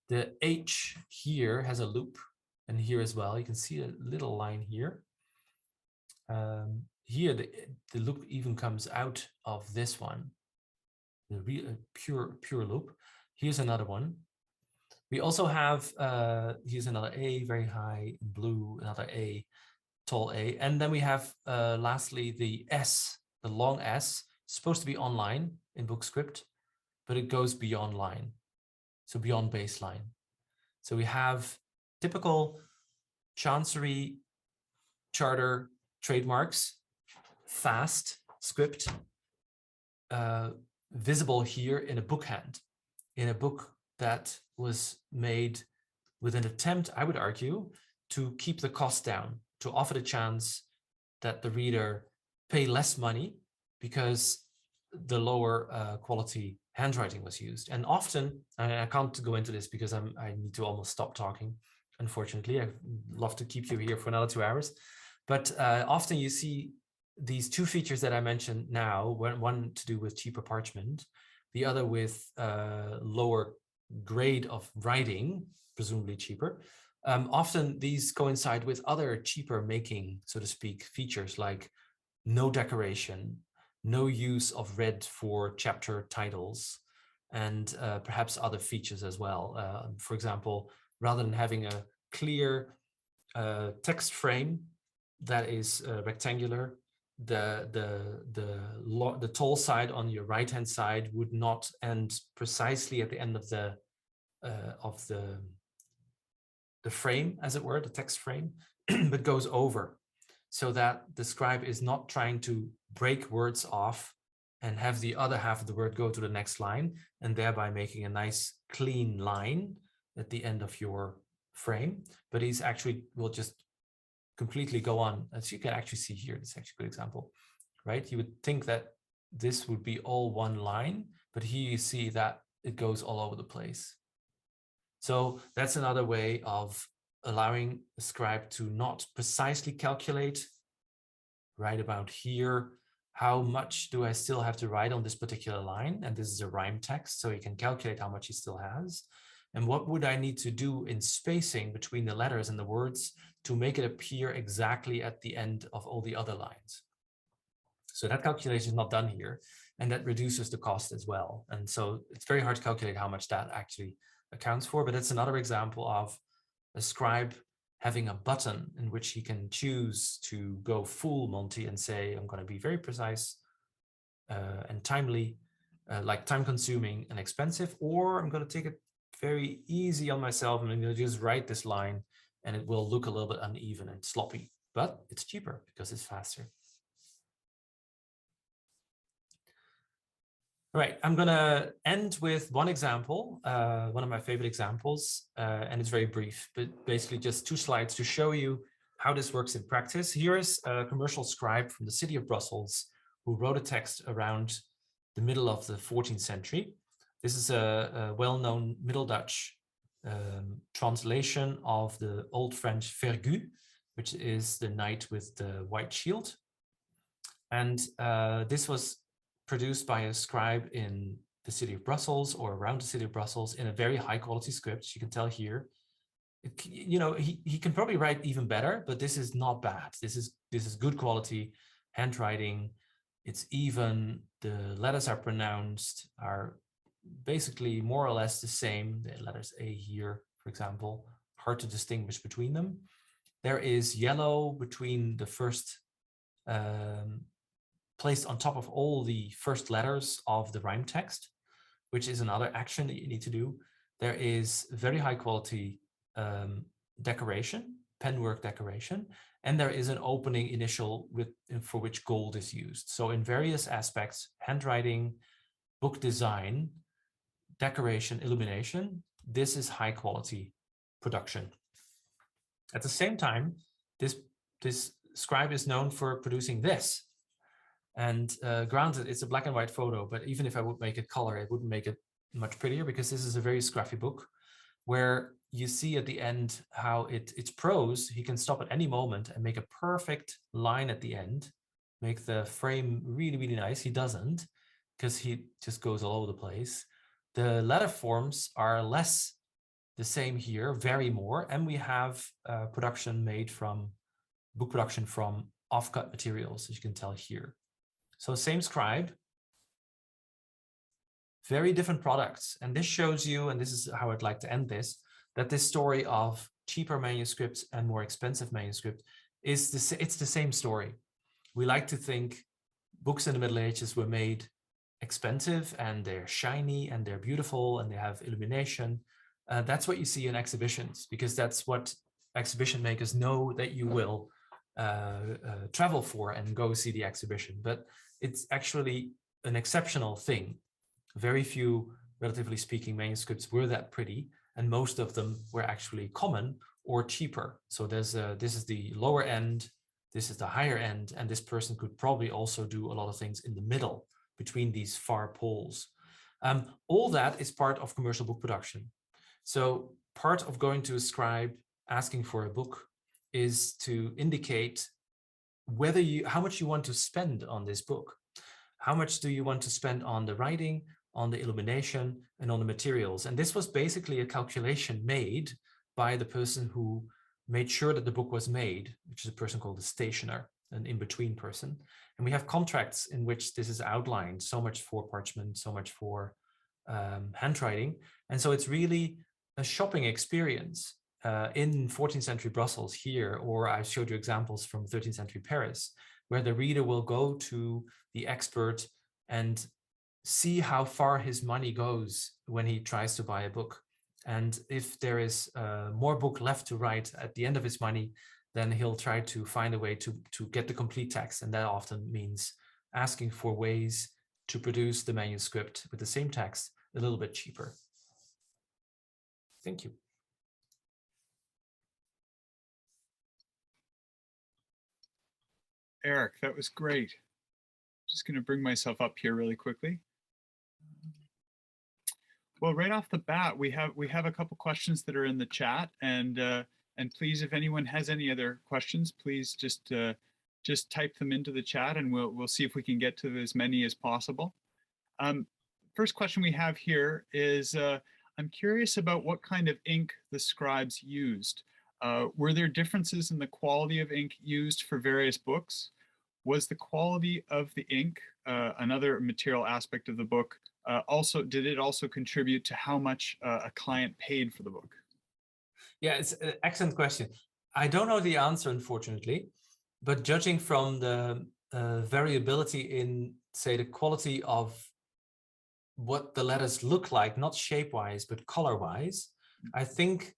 The H here has a loop, and here as well. You can see a little line here. Here, the loop even comes out of this one, the pure loop. Here's another one. We also have, here's another A, very high, blue, another A, tall A. And then we have, lastly, the S, the long S, supposed to be online in BookScript, but it goes beyond line, so beyond baseline. So we have typical chancery charter trademarks, fast, script visible here in a book hand, in a book that was made with an attempt, I would argue, to keep the cost down, to offer the chance that the reader pay less money because the lower quality handwriting was used. And often, and I can't go into this because I need to almost stop talking, unfortunately. I'd love to keep you here for another 2 hours. But often you see these two features that I mentioned now, one to do with cheaper parchment, the other with lower grade of writing, presumably cheaper. Often these coincide with other cheaper making, so to speak, features like no decoration, no use of red for chapter titles, and perhaps other features as well. For example, rather than having a clear text frame that is rectangular, the tall side on your right hand side would not end precisely at the end of the frame, as it were, the text frame, but goes over, so that the scribe is not trying to break words off and have the other half of the word go to the next line, and thereby making a nice clean line at the end of your frame. But he's actually will just completely go on, as you can actually see here. This is actually a good example, right? You would think that this would be all one line, but here you see that it goes all over the place. So that's another way of allowing the scribe to not precisely calculate right about here, how much do I still have to write on this particular line? And this is a rhyme text, so he can calculate how much he still has. And what would I need to do in spacing between the letters and the words to make it appear exactly at the end of all the other lines? So that calculation is not done here, and that reduces the cost as well. And so it's very hard to calculate how much that actually accounts for, but it's another example of a scribe having a button in which he can choose to go full Monty and say, I'm going to be very precise and timely, like time consuming and expensive, or I'm going to take it very easy on myself and I'm going to just write this line and it will look a little bit uneven and sloppy, but it's cheaper because it's faster. All right, I'm going to end with one example, one of my favorite examples, and it's very brief, but basically just 2 slides to show you how this works in practice. Here is a commercial scribe from the city of Brussels who wrote a text around the middle of the 14th century. This is a well-known Middle Dutch translation of the Old French vergu, which is the knight with the white shield. And this was produced by a scribe in the city of Brussels or around the city of Brussels in a very high quality script. You can tell here, you know, he can probably write even better, but this is not bad. This is good quality handwriting. It's even, the letters are pronounced, are basically more or less the same. The letters A here, for example, hard to distinguish between them. There is yellow between the first placed on top of all the first letters of the rhyme text, which is another action that you need to do. There is very high quality decoration, penwork decoration, and there is an opening initial for which gold is used. So in various aspects, handwriting, book design, decoration, illumination, this is high quality production. At the same time, this scribe is known for producing this. And granted, it's a black and white photo, but even if I would make it color, it wouldn't make it much prettier, because this is a very scruffy book where you see at the end how it's prose. He can stop at any moment and make a perfect line at the end, make the frame really, really nice. He doesn't, because he just goes all over the place. The letter forms are less the same here, vary more, and we have production made from book production from offcut materials, as you can tell here. So same scribe, very different products. And this shows you, and this is how I'd like to end this, that this story of cheaper manuscripts and more expensive manuscript it's the same story. We like to think books in the Middle Ages were made expensive and they're shiny and they're beautiful and they have illumination. That's what you see in exhibitions, because that's what exhibition makers know that you will travel for and go see the exhibition. But it's actually an exceptional thing. Very few, relatively speaking, manuscripts were that pretty, and most of them were actually common or cheaper. So this is the lower end, this is the higher end, and this person could probably also do a lot of things in the middle between these far poles. All that is part of commercial book production. So part of going to a scribe, asking for a book, is to indicate how much you want to spend on this book. How much do you want to spend on the writing, on the illumination, and on the materials? And this was basically a calculation made by the person who made sure that the book was made, which is a person called a stationer, an in-between person. And we have contracts in which this is outlined, so much for parchment, so much for handwriting. And so it's really a shopping experience in 14th century Brussels here, or I showed you examples from 13th century Paris, where the reader will go to the expert and see how far his money goes when he tries to buy a book. And if there is more book left to write at the end of his money, then he'll try to find a way to get the complete text. And that often means asking for ways to produce the manuscript with the same text a little bit cheaper. Thank you. Erik, that was great. Just going to bring myself up here really quickly. Well, right off the bat, we have a couple questions that are in the chat, and please, if anyone has any other questions, please just type them into the chat, and we'll see if we can get to as many as possible. First question we have here is, I'm curious about what kind of ink the scribes used. Were there differences in the quality of ink used for various books? Was the quality of the ink another material aspect of the book? Did it also contribute to how much a client paid for the book? Yeah, it's an excellent question. I don't know the answer, unfortunately, but judging from the variability in, say, the quality of what the letters look like, not shape-wise, but color-wise, I think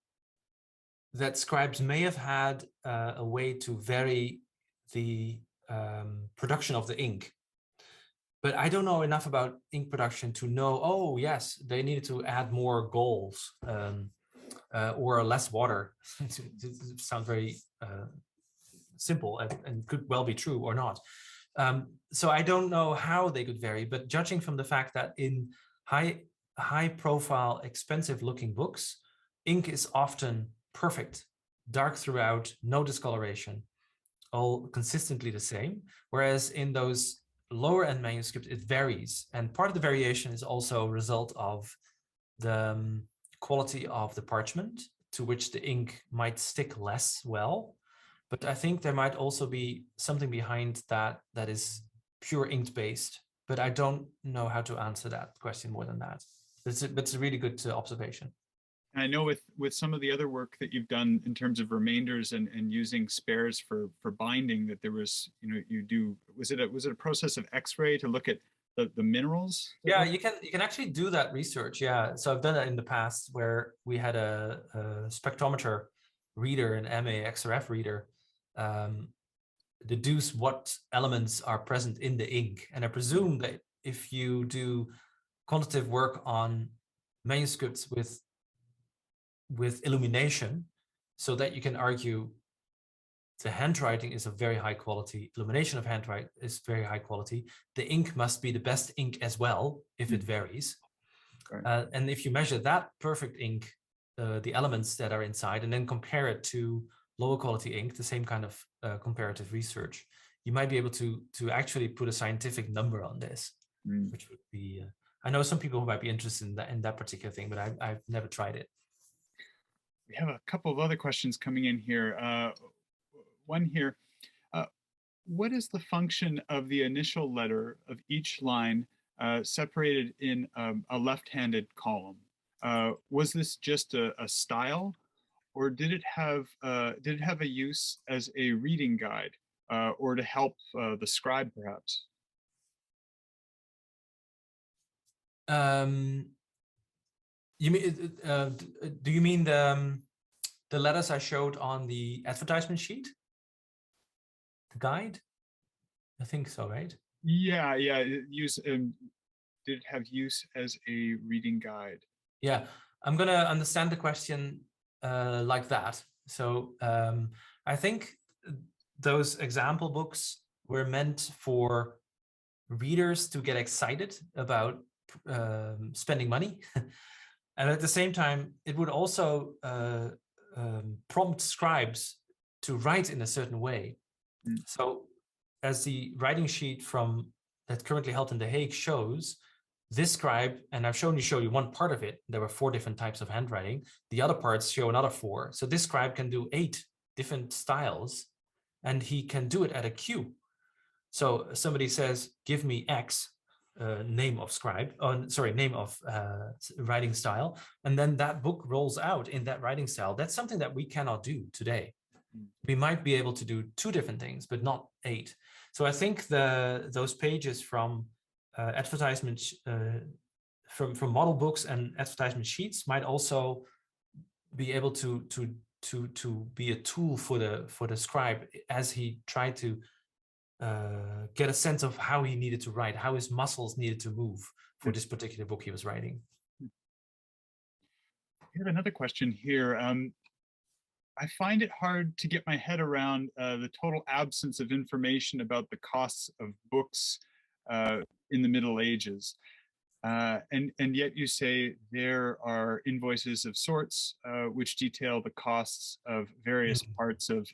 that scribes may have had a way to vary the production of the ink. But I don't know enough about ink production to know, oh, yes, they needed to add more goals or less water. It sounds very simple and could well be true or not. So I don't know how they could vary, but judging from the fact that in high profile, expensive looking books, ink is often perfect, dark throughout, no discoloration, all consistently the same. Whereas in those lower end manuscripts, it varies. And part of the variation is also a result of the quality of the parchment, to which the ink might stick less well. But I think there might also be something behind that that is pure ink based. But I don't know how to answer that question more than that. It's a really good observation. I know with some of the other work that you've done in terms of remainders and using spares for binding, that there was, was it a process of X-ray to look at the minerals? Yeah, you can actually do that research. Yeah, so I've done that in the past where we had a spectrometer reader, an MA XRF reader, deduce what elements are present in the ink. And I presume that if you do quantitative work on manuscripts with illumination, so that you can argue the handwriting is of very high quality, illumination of handwriting is very high quality, the ink must be the best ink as well, if it varies. Right. And if you measure that perfect ink, the elements that are inside, and then compare it to lower quality ink, the same kind of comparative research, you might be able to actually put a scientific number on this, which would be, I know some people who might be interested in that particular thing, but I've never tried it. We have a couple of other questions coming in here. One here, what is the function of the initial letter of each line separated in a left-handed column? Was this just a style, or did it have a use as a reading guide, or to help the scribe, perhaps? You mean, do you mean the letters I showed on the advertisement sheet? The guide? I think so, right? Yeah, yeah. Use did it have use as a reading guide? Yeah, I'm going to understand the question like that. So I think those example books were meant for readers to get excited about spending money. And at the same time, it would also prompt scribes to write in a certain way. So as the writing sheet from that's currently held in The Hague shows, this scribe, and I've show you one part of it, there were 4 different types of handwriting. The other parts show another 4. So this scribe can do 8 different styles, and he can do it at a queue. So somebody says, give me X, name of scribe, name of writing style, and then that book rolls out in that writing style. That's something that we cannot do today. We might be able to do 2 different things, but not 8. So I think those pages from advertisements, from model books and advertisement sheets might also be able to be a tool for the scribe as he tried to get a sense of how he needed to write, how his muscles needed to move for this particular book he was writing. I have another question here. I find it hard to get my head around the total absence of information about the costs of books in the Middle Ages. And yet you say there are invoices of sorts which detail the costs of various parts of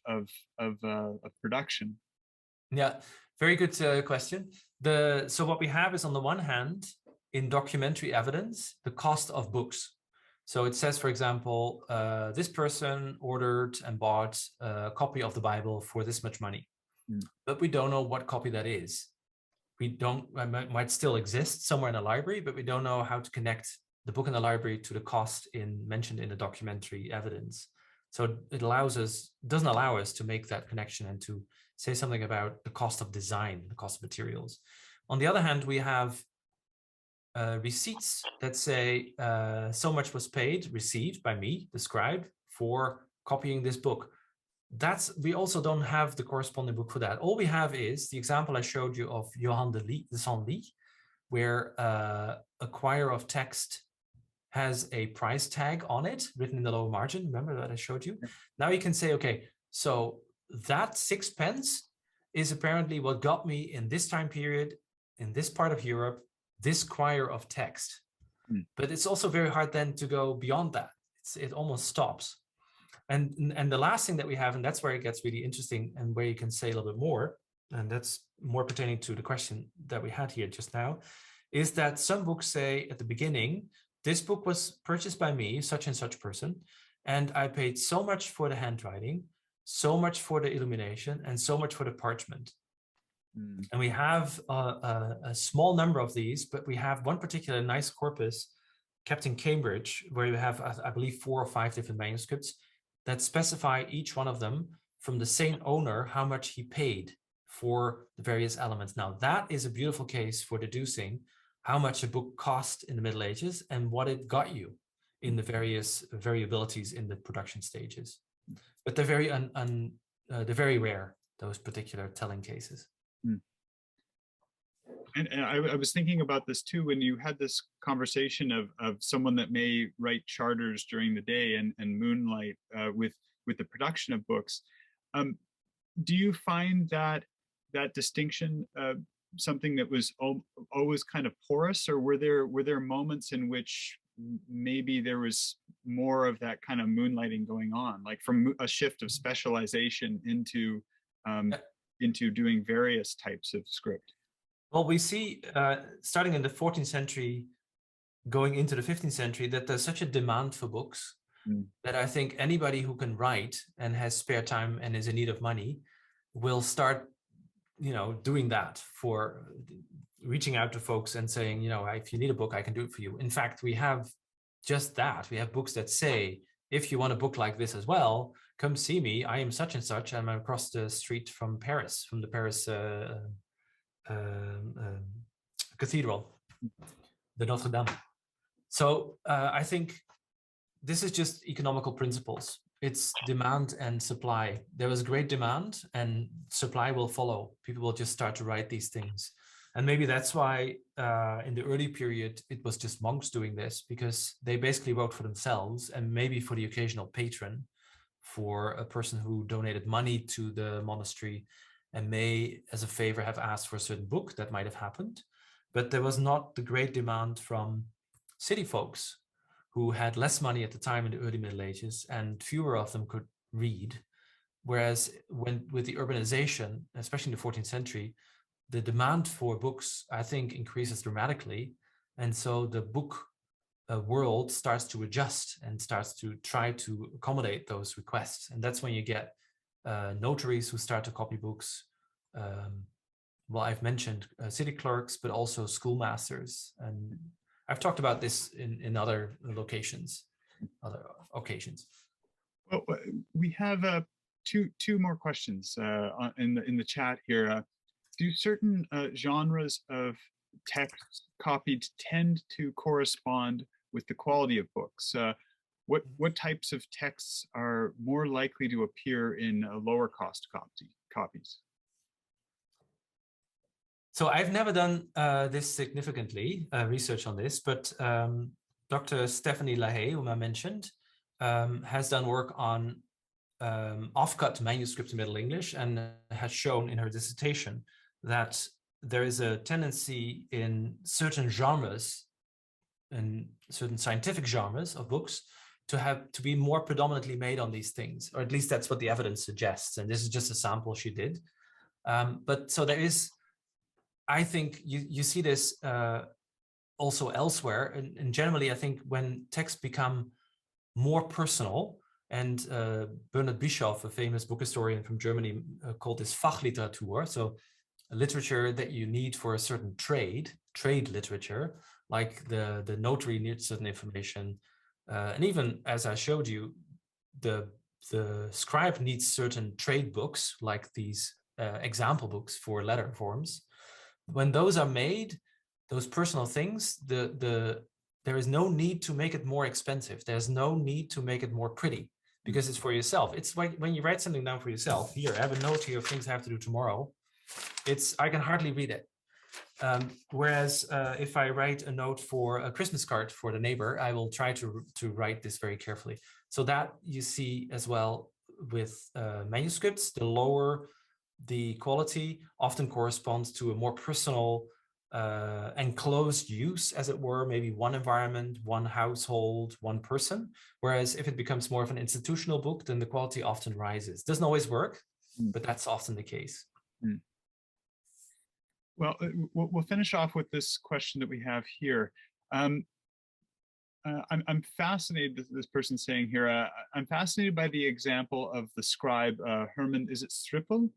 production. Yeah, very good question. So what we have is, on the one hand, in documentary evidence, the cost of books. So it says, for example, this person ordered and bought a copy of the Bible for this much money, but we don't know what copy that is. It might still exist somewhere in a library, but we don't know how to connect the book in the library to the cost mentioned in the documentary evidence. So it doesn't allow us to make that connection and to say something about the cost of design, the cost of materials. On the other hand, we have receipts that say so much was received by me, the scribe, for copying this book. We also don't have the corresponding book for that. All we have is the example I showed you of Johann de Senlis, where a quire of text has a price tag on it written in the lower margin. Remember that I showed you? Now you can say, okay, so that 6 pence is apparently what got me in this time period, in this part of Europe, this quire of text. But it's also very hard then to go beyond that. It almost stops. And the last thing that we have, and that's where it gets really interesting and where you can say a little bit more, and that's more pertaining to the question that we had here just now, is that some books say at the beginning, this book was purchased by me, such and such person, and I paid so much for the handwriting, so much for the illumination, and so much for the parchment. And we have a small number of these, but we have one particular nice corpus kept in Cambridge, where you have, I believe, 4 or 5 different manuscripts that specify each one of them from the same owner how much he paid for the various elements. Now, that is a beautiful case for deducing how much a book cost in the Middle Ages and what it got you in the various variabilities in the production stages. But they're very rare, those particular telling cases. And I was thinking about this too, when you had this conversation of someone that may write charters during the day and moonlight with the production of books. Do you find that distinction something that was always kind of porous, or were there moments in which maybe there was more of that kind of moonlighting going on, like from a shift of specialization into doing various types of script? Well, we see, starting in the 14th century, going into the 15th century, that there's such a demand for books that I think anybody who can write and has spare time and is in need of money will start, doing that, for reaching out to folks and saying, if you need a book, I can do it for you. In fact, we have just that. We have books that say, if you want a book like this as well, come see me. I am such and such. I'm across the street from Paris, from the Paris cathedral, the Notre Dame. So I think this is just economical principles. It's demand and supply. There is great demand and supply will follow. People will just start to write these things. And maybe that's why in the early period, it was just monks doing this, because they basically wrote for themselves and maybe for the occasional patron, for a person who donated money to the monastery and may, as a favor, have asked for a certain book. That might have happened. But there was not the great demand from city folks who had less money at the time in the early Middle Ages, and fewer of them could read. Whereas with the urbanization, especially in the 14th century, the demand for books, I think, increases dramatically. And so the book world starts to adjust and starts to try to accommodate those requests. And that's when you get notaries who start to copy books. Well, I've mentioned city clerks, but also schoolmasters. And I've talked about this in other locations, other occasions. Well, we have two more questions in the chat here. Do certain genres of text copied tend to correspond with the quality of books? What types of texts are more likely to appear in lower cost copies? So I've never done this significantly, research on this, but Dr. Stephanie Lahaye, whom I mentioned, has done work on off-cut manuscripts in Middle English, and has shown in her dissertation that there is a tendency in certain genres and certain scientific genres of books to be more predominantly made on these things, or at least that's what the evidence suggests. And this is just a sample she did. But so there is, I think you see this also elsewhere. And generally, I think when texts become more personal, and Bernhard Bischoff, a famous book historian from Germany, called this Fachliteratur, so a literature that you need for a certain trade literature, like the notary needs certain information. And even as I showed you, the scribe needs certain trade books, like these example books for letter forms. When those are made, those personal things, there is no need to make it more expensive. There's no need to make it more pretty, because it's for yourself. It's like when you write something down for yourself. Here, I have a note here of things I have to do tomorrow. I can hardly read it. Whereas if I write a note for a Christmas card for the neighbor, I will try to write this very carefully. So that you see as well with manuscripts. The lower the quality often corresponds to a more personal enclosed use, as it were, maybe one environment, one household, one person. Whereas if it becomes more of an institutional book, then the quality often rises. Doesn't always work, but that's often the case. Well, we'll finish off with this question that we have here. I'm fascinated, this person's saying here, I'm fascinated by the example of the scribe, Herman, is it Strippel?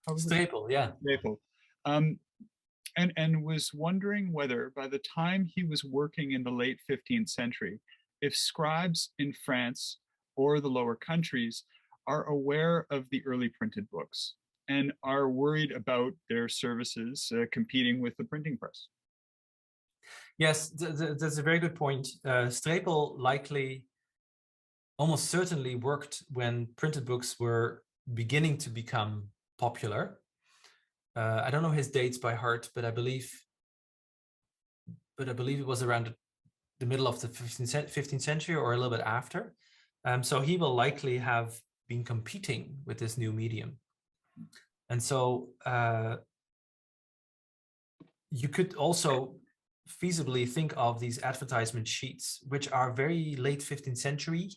Strepel, yeah. Strepel. And was wondering whether by the time he was working in the late 15th century, if scribes in France or the lower countries are aware of the early printed books and are worried about their services competing with the printing press. Yes, that's a very good point. Strepel likely, almost certainly worked when printed books were beginning to become popular. I don't know his dates by heart, but I believe it was around the middle of the 15th century or a little bit after. So he will likely have been competing with this new medium. And so you could also feasibly think of these advertisement sheets, which are very late 15th century,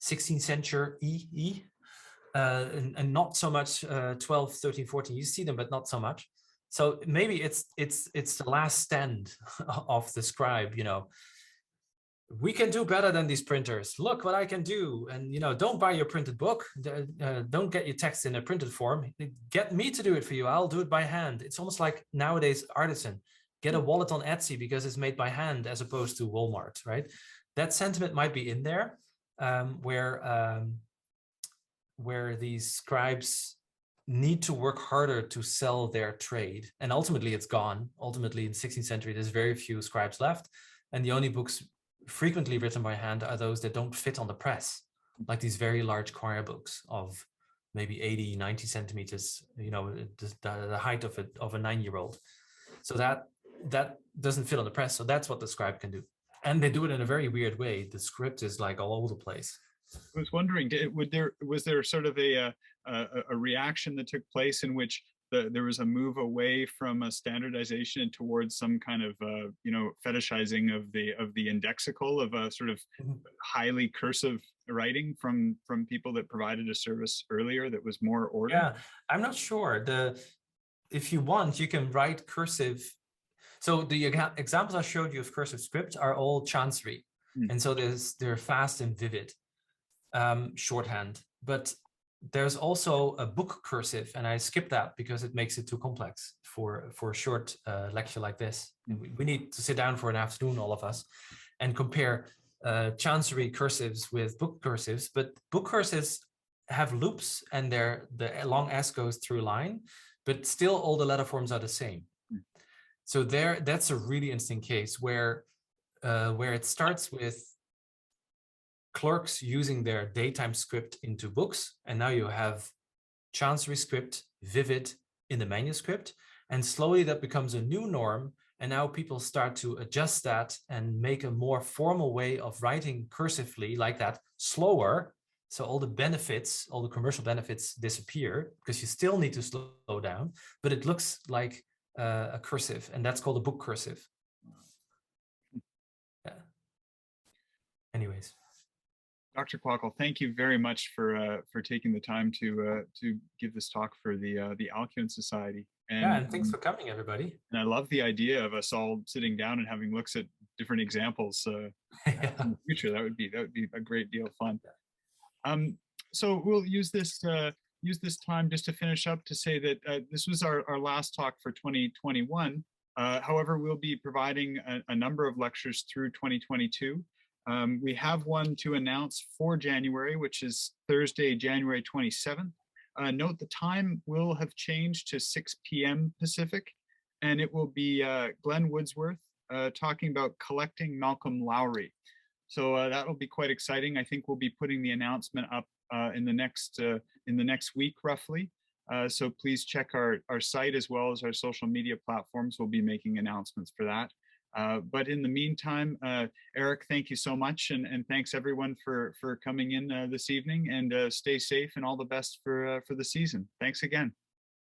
16th century, and not so much 12, 13, 14. You see them, but not so much. So maybe it's the last stand of the scribe, you know. We can do better than these printers. Look what I can do. And, you know, don't buy your printed book. Don't get your text in a printed form. Get me to do it for you. I'll do it by hand. It's almost like nowadays artisan. Get a wallet on Etsy because it's made by hand as opposed to Walmart, right? That sentiment might be in there, where these scribes need to work harder to sell their trade. And ultimately it's gone. Ultimately in the 16th century, there's very few scribes left. And the only books frequently written by hand are those that don't fit on the press, like these very large choir books of maybe 80, 90 centimeters, you know, the height of a 9-year-old. So that doesn't fit on the press. So that's what the scribe can do. And they do it in a very weird way. The script is like all over the place. I was wondering, was there sort of a reaction that took place in which there was a move away from a standardization towards some kind of fetishizing of the indexical, of a sort of highly cursive writing from people that provided a service earlier that was more ordered? Yeah, I'm not sure. If you want, you can write cursive. So the examples I showed you of cursive script are all chancery, and so they're fast and vivid shorthand. But there's also a book cursive, and I skipped that because it makes it too complex for a short lecture like this. We need to sit down for an afternoon, all of us, and compare chancery cursives with book cursives. But book cursives have loops, and the long S goes through line, but still all the letter forms are the same. So that's a really interesting case where it starts with clerks using their daytime script into books, and now you have chancery script, vivid in the manuscript, and slowly that becomes a new norm, and now people start to adjust that and make a more formal way of writing cursively like that, slower, so all the benefits, all the commercial benefits disappear, because you still need to slow down, but it looks like a cursive, and that's called a book cursive. Yeah. Anyways. Dr. Kwakkel, thank you very much for taking the time to give this talk for the Alcuin Society. And thanks for coming, everybody. And I love the idea of us all sitting down and having looks at different examples in the future. That would be a great deal of fun. So we'll use this time just to finish up to say that this was our last talk for 2021. However, we'll be providing a number of lectures through 2022. We have one to announce for January, which is Thursday, January 27th. Note the time will have changed to 6 p.m. Pacific, and it will be Glenn Woodsworth talking about collecting Malcolm Lowry. So that'll be quite exciting. I think we'll be putting the announcement up in the next week, roughly. So please check our site as well as our social media platforms. We'll be making announcements for that. But in the meantime, Erik, thank you so much, and thanks everyone for coming in this evening, and stay safe and all the best for the season. Thanks again.